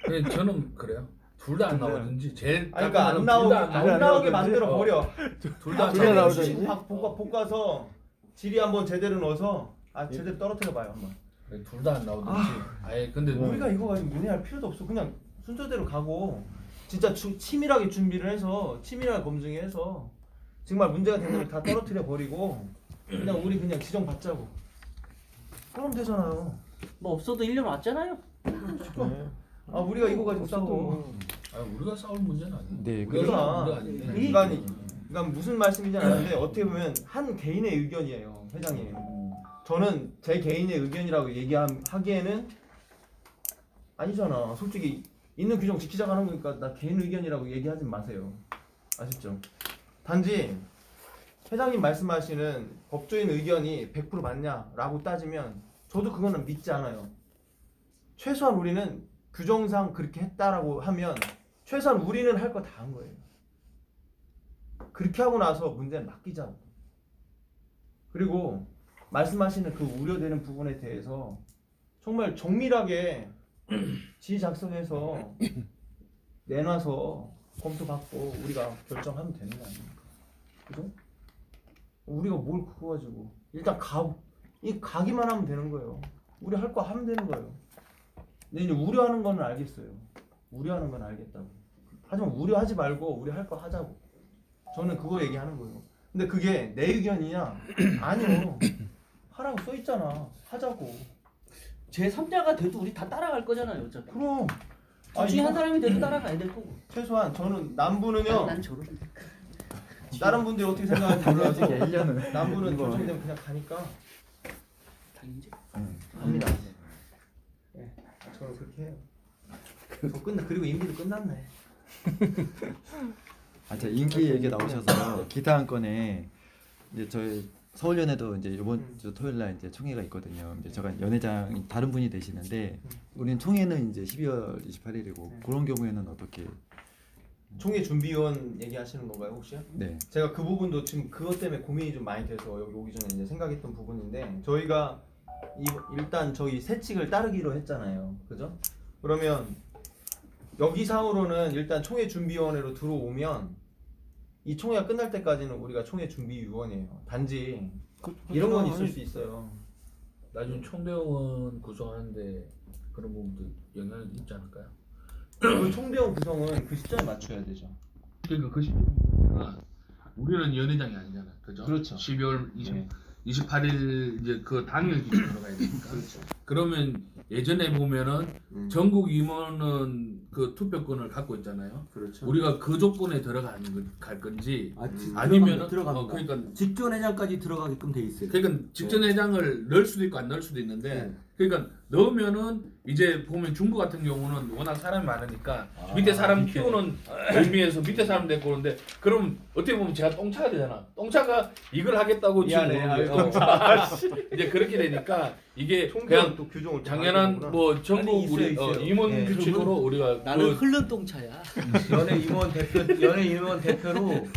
네, 저는 그래요. 둘 다 안 나오든지 제일 그러니까 안 안 나오게 만들어 버려. 둘 다 둘 다 나오든지. 볶아서 질이 한번 제대로 넣어서 제대로 떨어뜨려 봐요 한번. 둘 다 안 나오든지. 아예 근데 우리가 이거 가지고 문의할 필요도 없어. 그냥 순서대로 가고 진짜 치밀하게 준비를 해서 치밀하게 검증해서 정말 문제가 되는 걸 다 떨어뜨려 버리고 그냥 우리 그냥 지정 받자고. 그럼 되잖아요. 뭐 없어도 1년 왔잖아요. 우리가 이거 가지고 싸워. 우리가 싸울 문제는 아니에요. 네, 그러나 그러니까 무슨 말씀인지 아는데 어떻게 보면 한 개인의 의견이에요, 회장님. 저는 제 개인의 의견이라고 얘기하기에는 아니잖아. 솔직히 있는 규정 지키자고 하는 거니까 나 개인 의견이라고 얘기하지 마세요. 아시죠? 단지 회장님 말씀하시는 법조인 의견이 100% 맞냐라고 따지면 저도 그거는 믿지 않아요. 최소한 우리는 규정상 그렇게 했다라고 하면 최소한 우리는 할 거 다 한 거예요. 그렇게 하고 나서 문제는 맡기자고. 그리고 말씀하시는 그 우려되는 부분에 대해서 정말 정밀하게 지휘 작성해서 내놔서 검토받고 우리가 결정하면 되는 거 아닙니까? 그죠? 우리가 뭘 그거 가지고 일단 가기만 하면 되는 거예요. 우리 할 거 하면 되는 거예요. 근데 이제 우려하는 거는 알겠어요. 우려하는 건 알겠다고. 하지만 우려하지 말고 우리 할 거 하자고. 저는 그거 얘기하는 거예요. 근데 그게 내 의견이냐? 아니요. 하라고 써 있잖아. 하자고. 제 3자가 돼도 우리 다 따라갈 거잖아요. 어차피. 그럼. 둘 중에 한 사람이 돼도 따라가야 될 거고. 최소한 저는 남부는요. 난 저런. 다른 분들이 어떻게 생각하는지 몰라도 1년은 남부는 결정되면 그냥 가니까 당연지. 갑니다. 네, 저는 그렇게 해요. 그리고 임기도 끝났네. 자 인기 얘기 나오셔서 기타 한 건에 이제 저희 서울연애도 이제 이번 주 토요일 날 이제 총회가 있거든요. 이제 제가 연회장이 다른 분이 되시는데 우리는 총회는 이제 12월 28일이고 그런 경우에는 어떻게? 총회 준비위원 얘기하시는 건가요 혹시요? 네. 제가 그 부분도 지금 그것 때문에 고민이 좀 많이 돼서 여기 오기 전에 이제 생각했던 부분인데 저희가 일단 저희 세칙을 따르기로 했잖아요. 그죠? 그러면 여기상으로는 일단 총회 준비위원회로 들어오면 이 총회가 끝날 때까지는 우리가 총회 준비위원회예요. 단지 이런 건 있을 수 있어요. 나중에 총대원 구성하는데 그런 부분도 영향이 있지 않을까요? 그 총대원 구성은 그 시점에 맞춰야 되죠. 그러니까 그 시점. 우리는 연회장이 아니잖아, 그죠? 그렇죠. 12월 네. 28일 이제 그 당일 기준으로 가야 되니까. 그렇죠. 그러면 예전에 보면은 전국 임원은 그 투표권을 갖고 있잖아요. 그렇죠. 우리가 그 조건에 갈 건지 아니면은 아니면은 그러니까 직전회장까지 들어가게끔 돼 있어요. 그러니까 직전 회장을 넣을 수도 있고 안 넣을 수도 있는데 그러니까 넣으면은 이제 보면 중부 같은 경우는 워낙 사람이 많으니까 밑에 사람 키우는 의미에서 밑에 사람 데리고 오는데 그럼 어떻게 보면 제가 똥차가 되잖아. 똥차가 이걸 하겠다고 미안해. 이제 그렇게 되니까 이게 총대원 그냥 또 규정을 당연한 뭐 전국 아니, 우리 있어요. 임원 네. 규칙으로 우리가 나는 흐른 똥차야. 연예 임원 대표로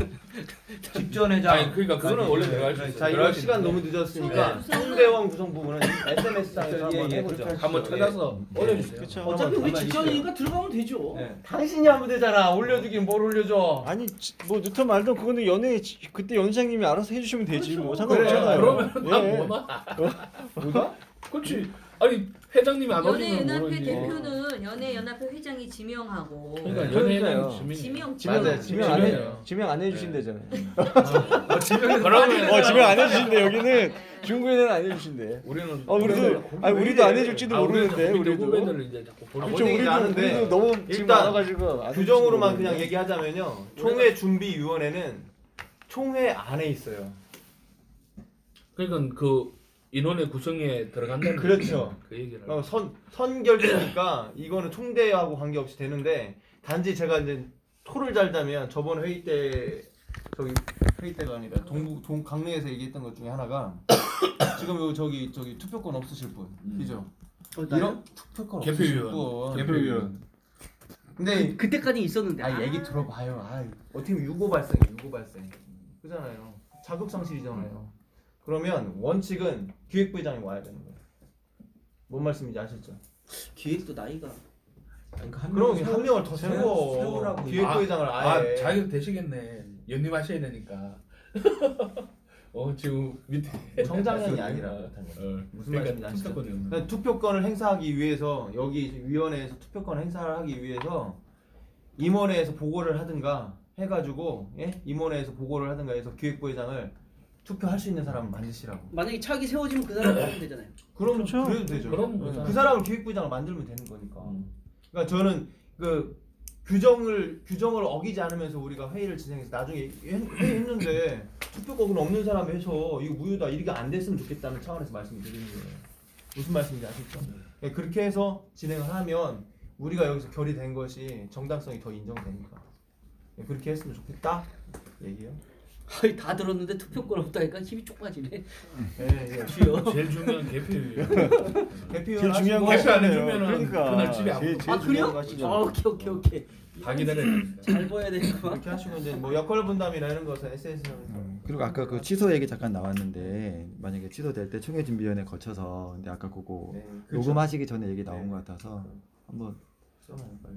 직전회장. 아니 그러니까 그거는 원래 들어갈 수 있어요. 자 이거 시간 너무 늦었으니까 총대원 구성 부분은 SMS상에서 한번 해보죠. 한번 찾아서 올려주세요. 그렇죠. 어차피 우리 직전이니까 들어가면 되죠. 네. 당신이 하면 되잖아. 올려주긴 뭘 올려줘. 아니 뭐 넣든 말든 그거는 연예 그때 연장님이 알아서 해주시면 되지 뭐 그래, 상관없잖아요. 그러면 난 예. 뭐다? 그렇지. 아니 회장님이 안 올리면 연예연합회 모르지. 대표는 연예연합회 회장이 지명하고 그러니까 그러니까요. 연예인은 맞아요. 지명 안 해주신대잖아요. 그러면 지명 안 해주신대 여기는 중구에는 안 해주신대. 우리는 우리도 안 해줄지도 모르는데 우리도. 후배들을 이제 자꾸 보려. 그렇죠. 우리도 너무 지금 일단 많아가지고 안 규정으로만 해줄지도 그냥 모르는데. 얘기하자면요. 총회 준비위원회는 총회 안에 있어요. 그러니까 그 인원의 구성에 들어간다는 그렇죠. 그 얘기를. 선결되니까 이거는 총대하고 관계없이 되는데 단지 제가 이제 토를 잘 다면 저번 회의 때 회의 때가 아니라 강릉에서 얘기했던 것 중에 하나가 지금 요 저기 투표권 없으실 분 그죠? 이런 투표권 없으실 분 개표위원. 근데 그때까지 있었는데. 얘기 들어봐요. 어떻게 보면 유고 발생 그잖아요. 자격 상실이잖아요. 그러면 원칙은 기획부회장이 와야 되는 거예요. 뭔 말씀인지 아시죠? 기획도 나이가. 그럼 한 명을 더 세워. 세우라고. 기획부회장을 아예. 자기도 되시겠네. 연임하셔야 되니까. 지금 밑에 정장년이 아니라 그렇다면. 무슨 말씀인지 아시죠? 그러니까 투표권을 행사하기 위해서 여기 위원회에서 투표권을 행사를 하기 위해서 임원회에서 보고를 하든가 해가지고 임원회에서 보고를 하든가 해서 기획부회장을 투표할 수 있는 사람을 만드시라고. 만약에 차기 세워지면 그 사람 하면 되잖아요. 그럼 그렇죠. 그래도 되죠. 그럼 그 사람을 기획부장을 만들면 되는 거니까. 그러니까 저는 그 규정을 어기지 않으면서 우리가 회의를 진행해서 나중에 회의했는데 투표권은 없는 사람이 해서 이거 무효다 이렇게 안 됐으면 좋겠다는 차원에서 말씀드리는 거예요. 무슨 말씀인지 아시죠? 그렇게 해서 진행을 하면 우리가 여기서 결의된 것이 정당성이 더 인정되니까 그렇게 했으면 좋겠다 얘기예요. 아이, 다 들었는데 투표권 없다니까 힘이 쭉 빠지네. 주여. 제일 중요한 개표율이에요. 개표 중요한 거 개표 안 하시잖아요. 해주면은 그러니까 그날 집에 안 제일 아, 중요한 그래요? 거 하시잖아요. 오케이. 다 기다려야 됩니다. 잘 보여야 되겠구만. 이렇게 하시고 이제 뭐 역할 분담이나 이런 것은 SNS에서 그리고 아까 그 취소 얘기 잠깐 나왔는데 만약에 취소될 때 총회준비위원회 거쳐서 근데 아까 그거 네, 그렇죠. 녹음하시기 전에 얘기 나온 네. 것 같아서 한번 써놔요, 빨리.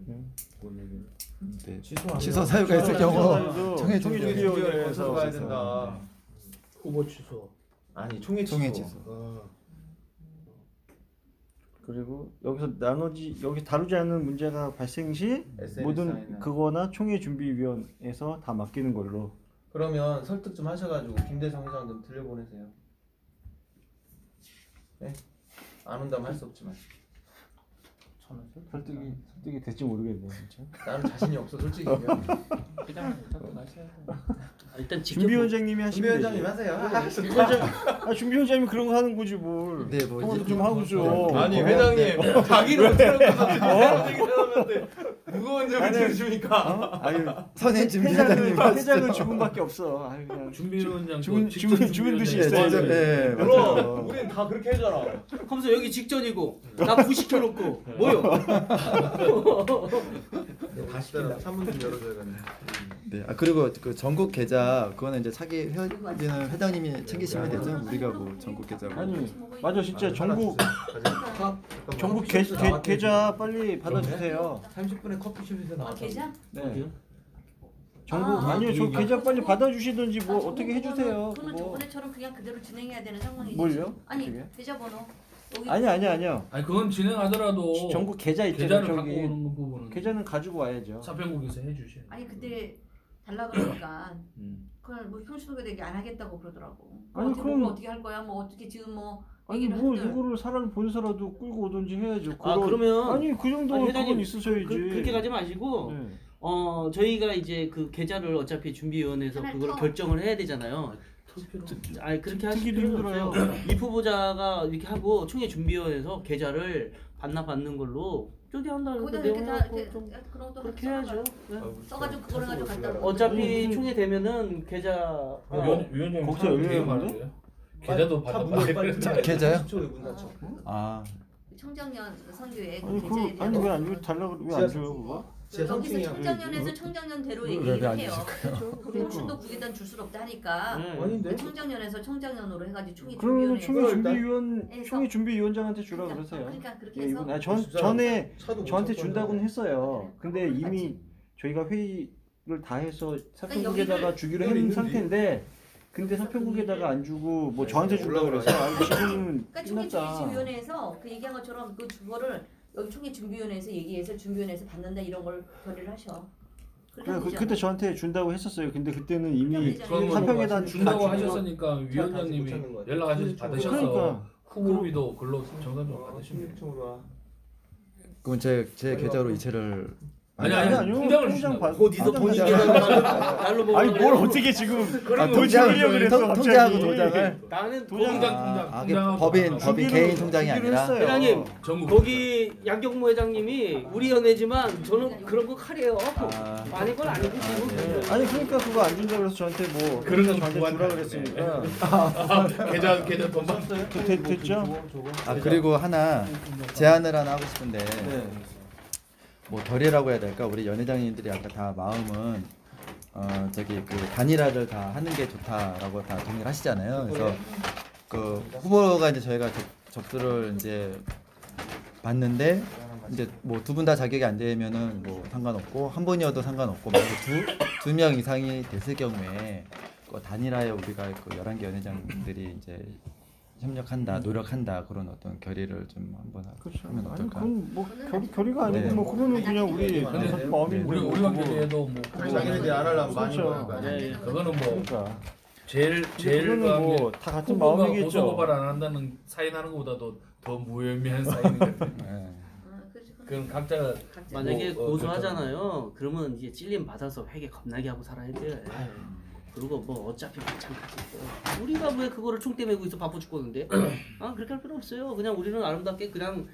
네. 취소하면 취소 사유가 있을 취소 경우 사유도 총회준비위원회에서 거쳐서 가야 된다. 후보 취소. 아니 총회 취소. 총회 취소. 그리고 여기서 여기 다루지 않는 문제가 발생 시 SNS 모든 사이나. 그거나 총회준비위원회에서 다 맡기는 걸로. 그러면 설득 좀 하셔가지고 김대성 회장 좀 들려보내세요. 네? 안 온다면 할 수 없지만 설득이 될지 모르겠네요, 진짜. 나는 자신이 없어 솔직히. 그냥 가셔야 돼요. 일단 직접 준비위원장님이 하시면 준비위원장님 되지. 하세요. 준비위원장님이 그런 거 하는 거지 뭘. 네, 뭐 통화도 이제- 좀 하고 줘. 아니 회장님 자기를 못해놓고서 회장님한테 무거운 점을 들으십니까? 아니 선행 준비위원장님 회장은 죽음밖에 없어. 아유, 그냥 준비위원장 죽은 듯이 있어요. 했어야죠. 네, 그럼 우린 다 그렇게 하잖아. 하면서 여기 직전이고 나 부시켜놓고 뭐요? 다시 3분 좀 열어줘야겠네. 네. 아 그리고 그 전국 계좌 그거는 이제 차기 회장님은 회장님이 챙기시면 되죠. 우리가 뭐 전국 계좌 뭐. 아니 맞아 진짜 전국 전국 계좌 빨리 받아주세요. 30분에 커피숍에서 아, 나왔어. 계좌? 네. 전국 아, 아니요 저 계좌 빨리 받아주시든지 뭐 아, 어떻게 저거는- 해주세요. 그거는 그거. 저번에처럼 그냥 그대로 진행해야 되는 상황이지. 뭘요? 아니 어떻게? 계좌번호. 여기 아니요. 아니 그건 진행하더라도 전국 계좌 있잖아요. 계좌를 갖고 저기 오는 부분은 계좌는 가지고 와야죠. 사평국에서 해주셔야 돼요. 아니 그때 달라 그러니까 그걸 뭐 형식소개 되게 안 하겠다고 그러더라고. 아니, 어떻게 그럼- 뭐 어떻게 할 거야? 뭐 어떻게 지금 뭐 아니 얘기를 뭐 한들. 이거를 사람 본사라도 끌고 오든지 해야죠. 아, 그러면 아니 그 정도 아니, 그건 회장님, 있으셔야지. 그렇게 가지 마시고 네. 저희가 이제 그 계좌를 어차피 준비위원회에서 하나 그걸 더. 결정을 해야 되잖아요. 아니 그렇게 하실 특기도 필요는 힘들어요. 없어요. 이 후보자가 이렇게 하고 총회 준비위원회에서 계좌를 받는 걸로 저기 한다 거기다 이렇게 이렇게 다 내용하고 이렇게 좀 그런 것도 그렇게 해야죠. 네. 써가지고 그거를 가지고 갖다 놓고. 어차피 총회 되면은 계좌 위원장님 거기서 사람 열려요, 되게 근데? 많은데요? 계좌도 받아. 계좌요? 10초에 문 닫혀. 아 청장년 선교에 아니 계좌에 그 아니 왜안 달라고 왜안 줘요 그거? 제 여기서 성충이야. 청장년에서 청장년대로 왜 얘기를 안 해요. 그렇죠. 그리고 충도 구계단 줄 수는 없다 하니까 네. 아닌데? 청장년에서 청장년으로 해가지고 총회 그러면 준비위원회 총회 준비위원장한테 주라 그러세요. 그러니까 그렇게 예, 해서 이건 진짜 전에 차도 못 저한테 찾고 준다고는 하는데. 했어요. 근데 그럼 이미 저희가 회의를 다 해서 그러니까 사평국에다가 주기로 한 있는데. 상태인데 근데 사평국에다가 안 주고 뭐 저한테 준다 올라오라. 그래서 아, 지금은 그러니까 총회 끝났다. 준비위원회에서 그 얘기한 것처럼 그 주거를 여기 총회 준비위원회에서 얘기해서 준비위원회에서 받는다 이런 걸 결의를 하셔. 그렇게 하면 되잖아. 그때 저한테 준다고 했었어요. 근데 그때는 이미 그럼 사평에다 준다고 다 주고- 하셨으니까 위원장님이 찾는 거야. 연락하셔서 받으셔서 그러니까 후보비도 글로 정산적으로 받으시면 돼요. 16층으로 와. 그럼 제 계좌로 이체를 아니요. 통장을 통장 주신다고. 받 어디서 본인 계좌를 날로 먹으려고 아니 뭘 어떻게 지금 아, 돈 주려고 그랬어 통장하고 갑자기. 도장을 나는 이게 통장하고 법인 주기로- 개인 통장이 주기로 아니라 했어요. 회장님 전국 거기 양경모 회장님이 우리 연예지만 저는 그런 거 칼이에요. 아. 많이 건 아니고 지금. 네. 아니 그러니까 그거 안 준다 그래서 저한테 뭐 그런 건 저한테 주라 구한다. 그랬으니까 계좌 돈 받았어요? 됐죠? 아 그리고 하나 제안을 하나 하고 싶은데 네. 뭐 결의라고 해야 될까 우리 연회장님들이 아까 다 마음은 저기 그 단일화를 다 하는 게 좋다라고 다 동의를 하시잖아요. 그래서 그 후보가 이제 저희가 접수를 이제 봤는데 이제 뭐 두 분 다 자격이 안 되면은 뭐 상관없고 한 분이어도 상관없고 만약에 두 명 이상이 됐을 경우에 그 단일화에 우리가 그 11개 연회장들이 이제 협력한다, 노력한다 그런 어떤 결의를 좀 한번 그렇죠. 하면 아니 어떨까? 그건 뭐 결의가 아니고 네. 뭐 그거는 그냥 우리 네. 마음이 우리가 결의해도 뭐 자기네들이 안 하려면 많이 그렇죠. 먹을 거 아니야. 네. 그거는 뭐 그러니까 제일 그거는 뭐 다 같은 후보가 마음이겠죠. 고소고발 안 한다는 사인하는 것보다도 더 무의미한 사인이거든요. 네. 그렇지. 그건 각자가 만약에 뭐, 고소하잖아요. 그러면 이제 찔림 받아서 회계 겁나게 하고 살아야 돼. 그리고 뭐 어차피 마찬가지고 우리가 왜 그거를 총대 메고 있어 바빠 죽겠는데? 아 그렇게 할 필요 없어요. 그냥 우리는 아름답게 그냥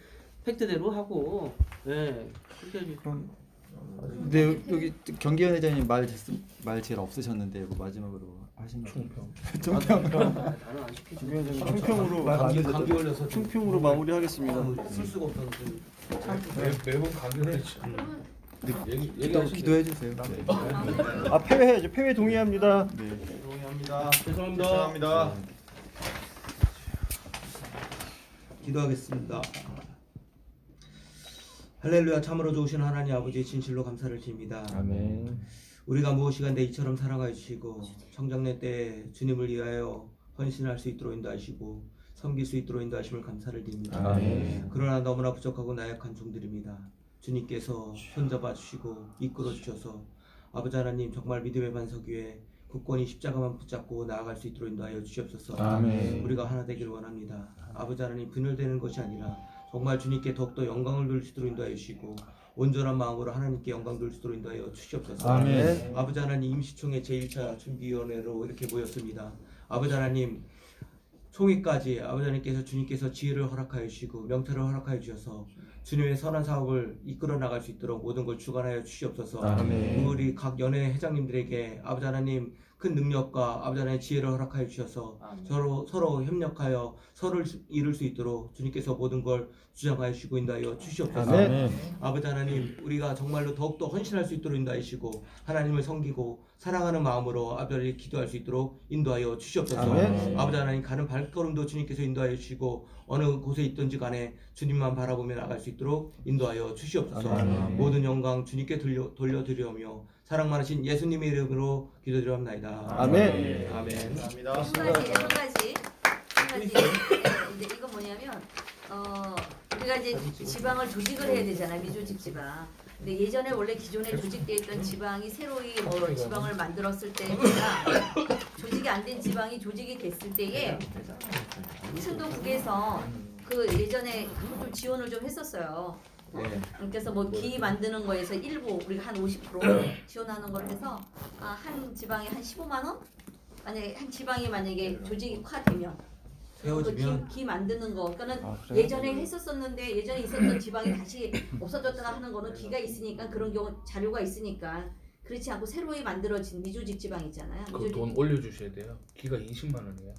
팩트대로 하고, 예 그렇게 해야지. 그럼 근데 여기 경기연 회장님 말 제일 없으셨는데 뭐 마지막으로 하신 거. 총평. 나는 안 시켜줘. 김위원장님 총평으로 감기 걸려서 총평으로 마무리하겠습니다. 쓸 수가 없어서 매번 강조했죠. 기도해 주세요. 아 폐회해야죠. 폐회 동의합니다. 동의합니다. 죄송합니다. 죄송합니다. 기도하겠습니다. 할렐루야. 참으로 좋으신 하나님 아버지 진실로 감사를 드립니다. 아멘. 우리가 무엇이간데 이처럼 살아가 주시고 청장년 때 주님을 위하여 헌신할 수 있도록 인도하시고 섬길 수 있도록 인도하심을 감사를 드립니다. 아멘. 그러나 너무나 부족하고 나약한 종들입니다. 주님께서 손잡아 주시고 이끌어 주셔서 아버지 하나님 정말 믿음의 반석 위에 굳건히 십자가만 붙잡고 나아갈 수 있도록 인도하여 주시옵소서. 아멘. 우리가 하나 되기를 원합니다. 아버지 하나님 분열되는 것이 아니라 정말 주님께 더욱더 영광을 돌릴 수 있도록 인도하여 주시고 온전한 마음으로 하나님께 영광 돌릴 수 있도록 인도하여 주시옵소서. 아멘. 아버지 하나님 임시총회 제1차 준비위원회로 이렇게 모였습니다. 아버지 하나님 총회까지 아버지 하나님께서 주님께서 지혜를 허락하여 주시고 명철을 허락하여 주셔서 주님의 선한 사업을 이끌어 나갈 수 있도록 모든 걸 주관하여 주시옵소서. 아멘. 우리 각 연회 회장님들에게 아버지 하나님 큰 능력과 아버지 하나님 지혜를 허락하여 주셔서 서로 협력하여 서로를 이룰 수 있도록 주님께서 모든 걸 주장하여 주시고 인도하여 주시옵소서. 아멘. 아버지 하나님 우리가 정말로 더욱더 헌신할 수 있도록 인도하여 주시고 하나님을 섬기고 사랑하는 마음으로 아버지 하나님 기도할 수 있도록 인도하여 주시옵소서. 아멘. 아버지 하나님 가는 발걸음도 주님께서 인도하여 주시고 어느 곳에 있든지 간에 주님만 바라보며 나갈 수 있도록 인도하여 주시옵소서. 아멘. 모든 영광 주님께 돌려드리오며 사랑 많으신 예수님의 이름으로 기도드리옵나이다. 아멘. 아멘. 감사합니다. 한 가지. 이제 이거 뭐냐면 우리가 이제 지방을 조직을 해야 되잖아요. 미조직 지방. 근데 예전에 원래 기존에 조직돼 있던 지방이 새로이 뭐 지방을 만들었을 때보다 조직이 안 된 지방이 조직이 됐을 때에 충동국에서 그 예전에 좀 지원을 좀 했었어요. 그래서 뭐 기 만드는 거에서 일부 우리가 한 50% 지원하는 걸 해서 한 지방에 한 15만 원? 만약에 한 지방이 만약에 조직화되면 세워지면 기 만드는 거 그러니까는 그래요? 예전에 했었었는데 예전에 있었던 지방이 다시 없어졌다가 하는 거는 기가 있으니까 그런 경우 자료가 있으니까 그렇지 않고 새로이 만들어진 미조직 지방 있잖아요. 그 돈 올려주셔야 돼요. 기가 20만 원이에요.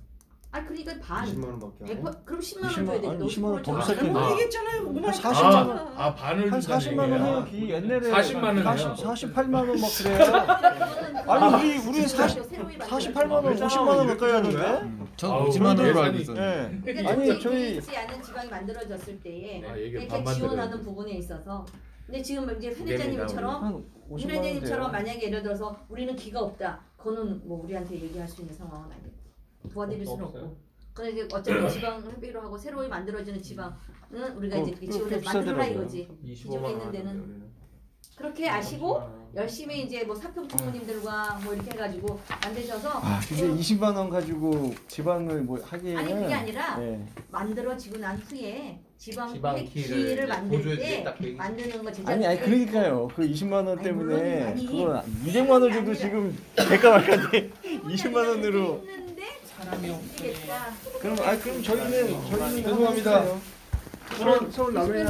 그러니까 반 20만 원밖에 안 해. 100%, 그럼 10만 원 줘야 되겠다. 아니, 20만 원 더 50% 비쌀 텐데. 아, 얘기했잖아요. 한 40만 원. 반을 한 준다는 40만 원 얘기야. 해요. 기 옛날에 40만 원 해요. 48만 원 막 그래요. 아니 우리 48만 원, 50만 원 가까이 하는데. 전 아우, 50만 원으로 그래도 알고 예산이- 있었는데. 예. 그러니까 아니 조직이 저희 있지 않은 지방이 만들어졌을 때에 얘기 이렇게 반만 지원하는 드려요. 부분에 있어서 근데 지금 이제 팬 회장님처럼 한 50만 원 윤회장님처럼 돼요. 만약에 예를 들어서 우리는 기가 없다. 그거는 뭐 우리한테 얘기할 수 있는 상황은 아니에요. 도와드릴 수는 없고. 근데 이제 어차피 지방 협의로 하고 새로이 만들어지는 지방은 우리가 이제 이렇게 지원해서 만들어라 이거지. 기존에 있는 데는 그렇게 아시고 열심히 이제 뭐 사평 부모님들과 뭐 이렇게 해가지고 만드셔서 근데 20만 원 가지고 지방을 뭐 하기에는 아니 그게 아니라 예. 만들어지고 난 후에 지방 기를 기를 만들 보조해 때 딱 그 얘기. 만드는 거 제작 아니 그러니까요. 그 20만 원 때문에 아니, 그건 200만 원 줘도 지금 될까 말까인데 20만 원으로 했는데 사람이 없겠다. 그럼 그럼 저희는 죄송합니다. 서울 남해안